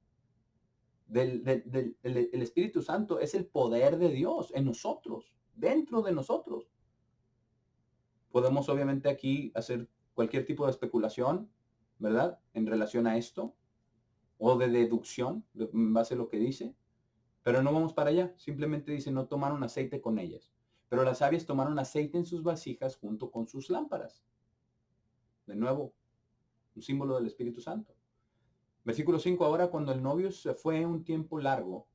El Espíritu Santo es el poder de Dios en nosotros, dentro de nosotros. Podemos obviamente aquí hacer cualquier tipo de especulación, ¿verdad? En relación a esto, o de deducción, en base a lo que dice, pero no vamos para allá. Simplemente dice, no tomaron aceite con ellas. Pero las sabias tomaron aceite en sus vasijas junto con sus lámparas. De nuevo, un símbolo del Espíritu Santo. Versículo 5, ahora cuando el novio se fue un tiempo largo,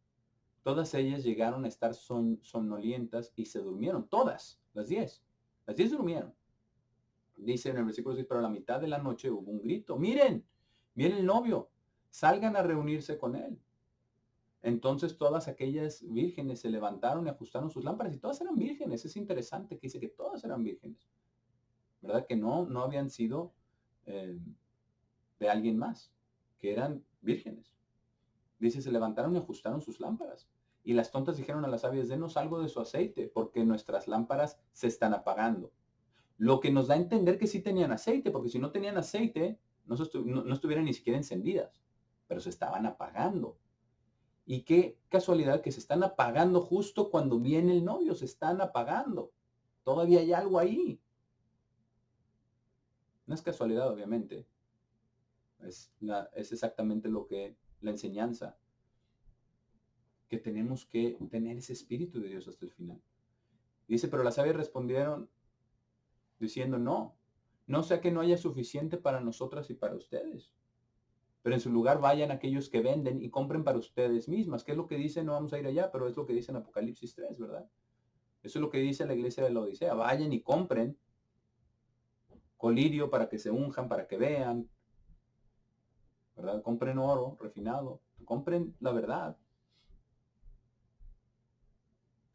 todas ellas llegaron a estar somnolientas y se durmieron. Todas, las 10. Las 10 durmieron. Dice en el versículo 6, pero a la mitad de la noche hubo un grito. Miren, viene el novio, salgan a reunirse con él. Entonces todas aquellas vírgenes se levantaron y ajustaron sus lámparas y todas eran vírgenes. Es interesante que dice que todas eran vírgenes. ¿Verdad? Que no habían sido de alguien más, que eran vírgenes. Dice, se levantaron y ajustaron sus lámparas. Y las tontas dijeron a las sabias, denos algo de su aceite, porque nuestras lámparas se están apagando. Lo que nos da a entender que sí tenían aceite, porque si no tenían aceite, no estuvieran ni siquiera encendidas, pero se estaban apagando. Y qué casualidad que se están apagando justo cuando viene el novio, se están apagando. Todavía hay algo ahí. No es casualidad, obviamente. Es exactamente lo que la enseñanza, que tenemos que tener ese espíritu de Dios hasta el final. Dice, pero las aves respondieron diciendo, no sea que no haya suficiente para nosotras y para ustedes. Pero en su lugar vayan aquellos que venden y compren para ustedes mismas. ¿Qué es lo que dice? No vamos a ir allá, pero es lo que dice en Apocalipsis 3, ¿verdad? Eso es lo que dice la iglesia de la Odisea. Vayan y compren colirio para que se unjan, para que vean, ¿verdad? Compren oro refinado, compren la verdad.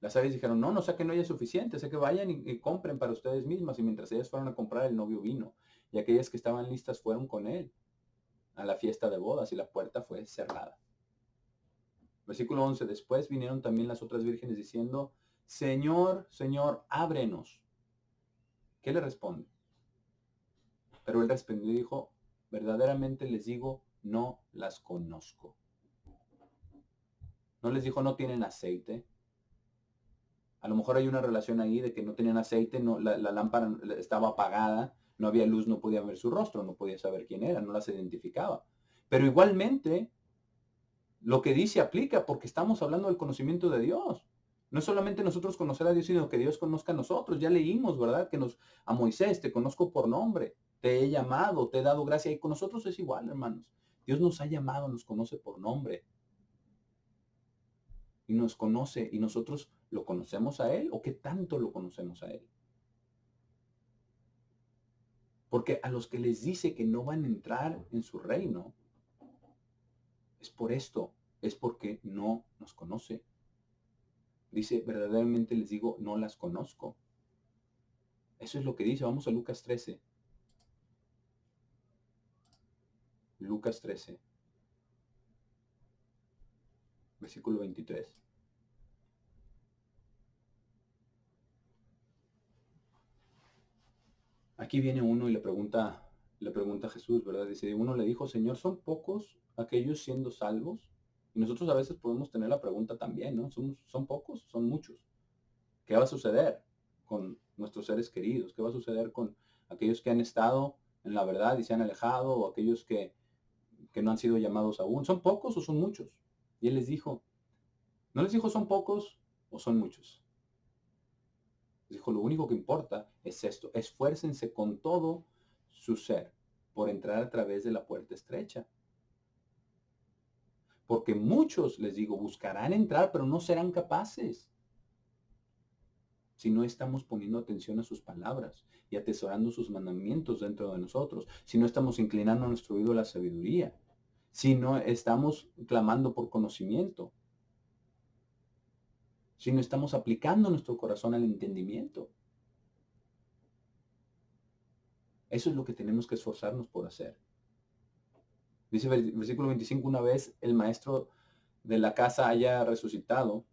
Las aves dijeron, no sea que no haya suficiente, sé que vayan y compren para ustedes mismas. Y mientras ellas fueron a comprar, el novio vino. Y aquellas que estaban listas fueron con él a la fiesta de bodas y la puerta fue cerrada. Versículo 11, después vinieron también las otras vírgenes diciendo, Señor, Señor, ábrenos. ¿Qué le responde? Pero él respondió y dijo, verdaderamente les digo, no las conozco. No les dijo, no tienen aceite. A lo mejor hay una relación ahí de que no tenían aceite, la lámpara estaba apagada, no había luz, no podía ver su rostro, no podía saber quién era, no las identificaba. Pero igualmente, lo que dice aplica porque estamos hablando del conocimiento de Dios. No es solamente nosotros conocer a Dios, sino que Dios conozca a nosotros. Ya leímos, ¿verdad? A Moisés, te conozco por nombre, te he llamado, te he dado gracia. Y con nosotros es igual, hermanos. Dios nos ha llamado, nos conoce por nombre. Y nos conoce, y nosotros lo conocemos a Él, o qué tanto lo conocemos a Él. Porque a los que les dice que no van a entrar en su reino, es por esto, es porque no nos conoce. Dice, verdaderamente les digo, no las conozco. Eso es lo que dice. Vamos a Lucas 13. Lucas 13, versículo 23. Aquí viene uno y le pregunta a Jesús, ¿verdad? Dice, uno le dijo, Señor, ¿son pocos aquellos siendo salvos? Y nosotros a veces podemos tener la pregunta también, ¿no? ¿Son pocos? ¿Son muchos? ¿Qué va a suceder con nuestros seres queridos? ¿Qué va a suceder con aquellos que han estado en la verdad y se han alejado, o aquellos que no han sido llamados aún? ¿Son pocos o son muchos? Y él les dijo, no les dijo son pocos o son muchos. Les dijo, lo único que importa es esto, esfuércense con todo su ser por entrar a través de la puerta estrecha. Porque muchos, les digo, buscarán entrar, pero no serán capaces si no estamos poniendo atención a sus palabras y atesorando sus mandamientos dentro de nosotros, si no estamos inclinando nuestro oído a la sabiduría, si no estamos clamando por conocimiento, si no estamos aplicando nuestro corazón al entendimiento. Eso es lo que tenemos que esforzarnos por hacer. Dice versículo 25, una vez el maestro de la casa haya resucitado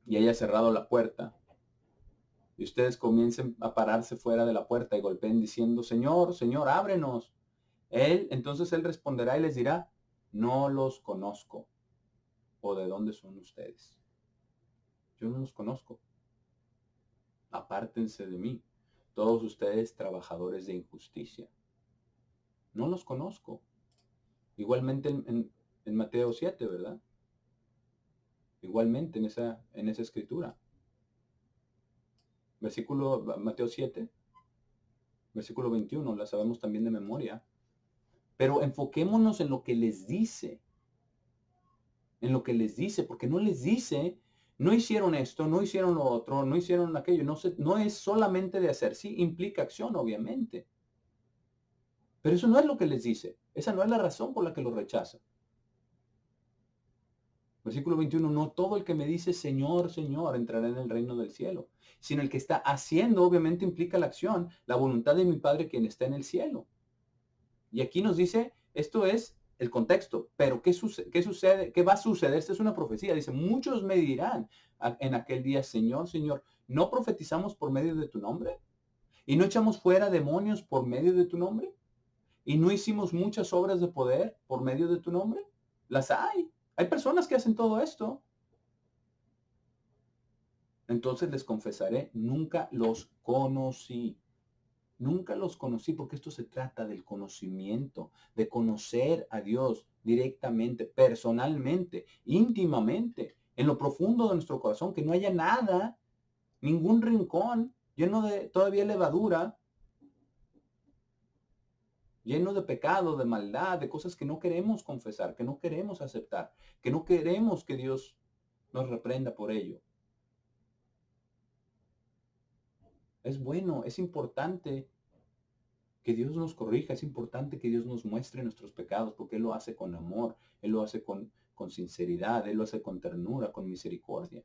y haya cerrado la puerta, y ustedes comiencen a pararse fuera de la puerta y golpeen diciendo, Señor, Señor, ábrenos. Entonces él responderá y les dirá, no los conozco. ¿O de dónde son ustedes? Yo no los conozco. Apártense de mí, todos ustedes trabajadores de injusticia. No los conozco. Igualmente en Mateo 7, ¿verdad? Igualmente en esa escritura. Mateo 7, versículo 21, la sabemos también de memoria. Pero enfoquémonos en lo que les dice. En lo que les dice, porque no les dice, no hicieron esto, no hicieron lo otro, no hicieron aquello. No es solamente de hacer, sí implica acción, obviamente. Pero eso no es lo que les dice. Esa no es la razón por la que lo rechaza. Versículo 21, no todo el que me dice Señor, Señor entrará en el reino del cielo, sino el que está haciendo, obviamente implica la acción, la voluntad de mi Padre quien está en el cielo. Y aquí nos dice, esto es el contexto. Pero ¿qué sucede? ¿Qué va a suceder? Esta es una profecía. Dice, muchos me dirán en aquel día, Señor, Señor, ¿no profetizamos por medio de tu nombre? ¿Y no echamos fuera demonios por medio de tu nombre? ¿Y no hicimos muchas obras de poder por medio de tu nombre? Las hay. Hay personas que hacen todo esto. Entonces les confesaré, nunca los conocí. Nunca los conocí, porque esto se trata del conocimiento, de conocer a Dios directamente, personalmente, íntimamente, en lo profundo de nuestro corazón, que no haya nada, ningún rincón lleno de todavía levadura, lleno de pecado, de maldad, de cosas que no queremos confesar, que no queremos aceptar, que no queremos que Dios nos reprenda por ello. Es bueno, es importante que Dios nos corrija, es importante que Dios nos muestre nuestros pecados, porque Él lo hace con amor, Él lo hace con sinceridad, Él lo hace con ternura, con misericordia.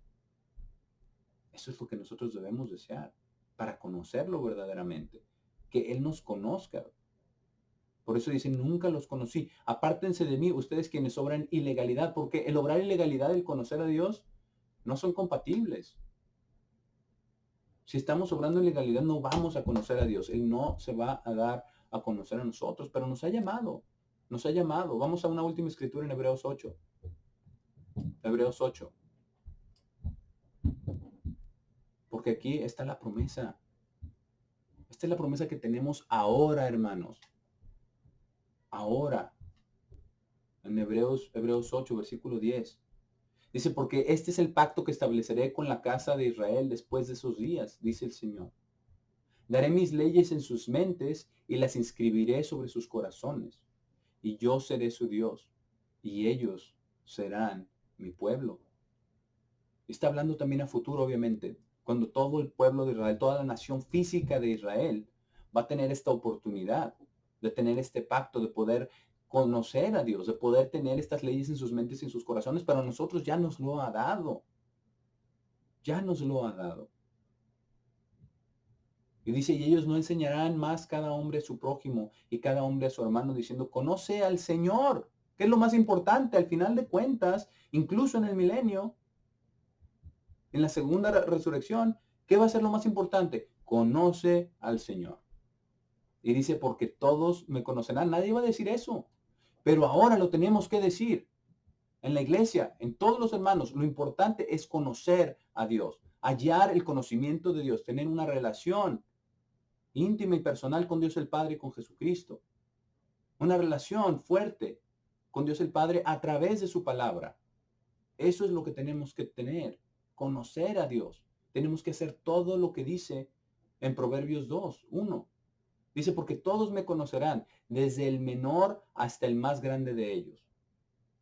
Eso es lo que nosotros debemos desear, para conocerlo verdaderamente, que Él nos conozca. Por eso dice, nunca los conocí. Apártense de mí, ustedes quienes obran ilegalidad, porque el obrar ilegalidad y el conocer a Dios no son compatibles. Si estamos obrando en legalidad, no vamos a conocer a Dios. Él no se va a dar a conocer a nosotros, pero nos ha llamado. Nos ha llamado. Vamos a una última escritura en Hebreos 8. Hebreos 8. Porque aquí está la promesa. Esta es la promesa que tenemos ahora, hermanos. Ahora. En Hebreos 8, versículo 10. Dice, porque este es el pacto que estableceré con la casa de Israel después de esos días, dice el Señor. Daré mis leyes en sus mentes y las inscribiré sobre sus corazones. Y yo seré su Dios, y ellos serán mi pueblo. Está hablando también a futuro, obviamente, cuando todo el pueblo de Israel, toda la nación física de Israel, va a tener esta oportunidad de tener este pacto, de poder conocer a Dios, de poder tener estas leyes en sus mentes y en sus corazones, pero a nosotros ya nos lo ha dado. Ya nos lo ha dado. Y dice, y ellos no enseñarán más cada hombre a su prójimo y cada hombre a su hermano, diciendo, conoce al Señor, que es lo más importante al final de cuentas, incluso en el milenio, en la segunda resurrección, ¿qué va a ser lo más importante? Conoce al Señor. Y dice, porque todos me conocerán. Nadie va a decir eso, pero ahora lo tenemos que decir. En la iglesia, en todos los hermanos, lo importante es conocer a Dios, hallar el conocimiento de Dios, tener una relación íntima y personal con Dios el Padre y con Jesucristo. Una relación fuerte con Dios el Padre a través de su palabra. Eso es lo que tenemos que tener, conocer a Dios. Tenemos que hacer todo lo que dice en Proverbios 2, 1. Dice, porque todos me conocerán, desde el menor hasta el más grande de ellos.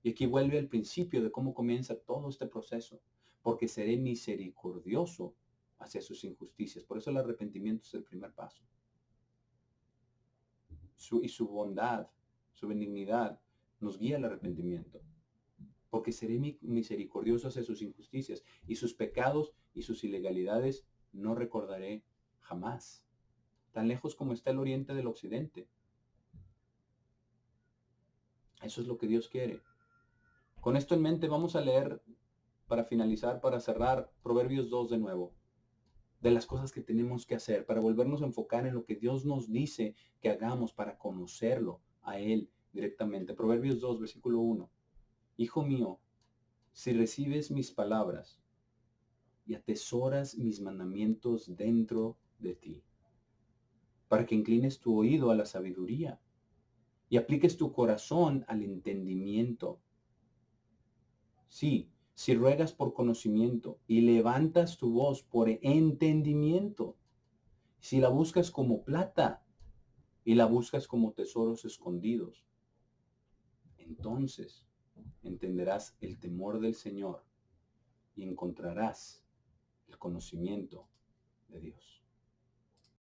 Y aquí vuelve al principio de cómo comienza todo este proceso. Porque seré misericordioso hacia sus injusticias. Por eso el arrepentimiento es el primer paso. Su bondad, su benignidad, nos guía al arrepentimiento. Porque seré misericordioso hacia sus injusticias, y sus pecados y sus ilegalidades no recordaré jamás. Tan lejos como está el oriente del occidente. Eso es lo que Dios quiere. Con esto en mente vamos a leer, para finalizar, para cerrar, Proverbios 2 de nuevo. De las cosas que tenemos que hacer, para volvernos a enfocar en lo que Dios nos dice que hagamos para conocerlo a Él directamente. Proverbios 2, versículo 1. Hijo mío, si recibes mis palabras y atesoras mis mandamientos dentro de ti, para que inclines tu oído a la sabiduría y apliques tu corazón al entendimiento. Sí, si ruegas por conocimiento y levantas tu voz por entendimiento, si la buscas como plata y la buscas como tesoros escondidos, entonces entenderás el temor del Señor y encontrarás el conocimiento de Dios.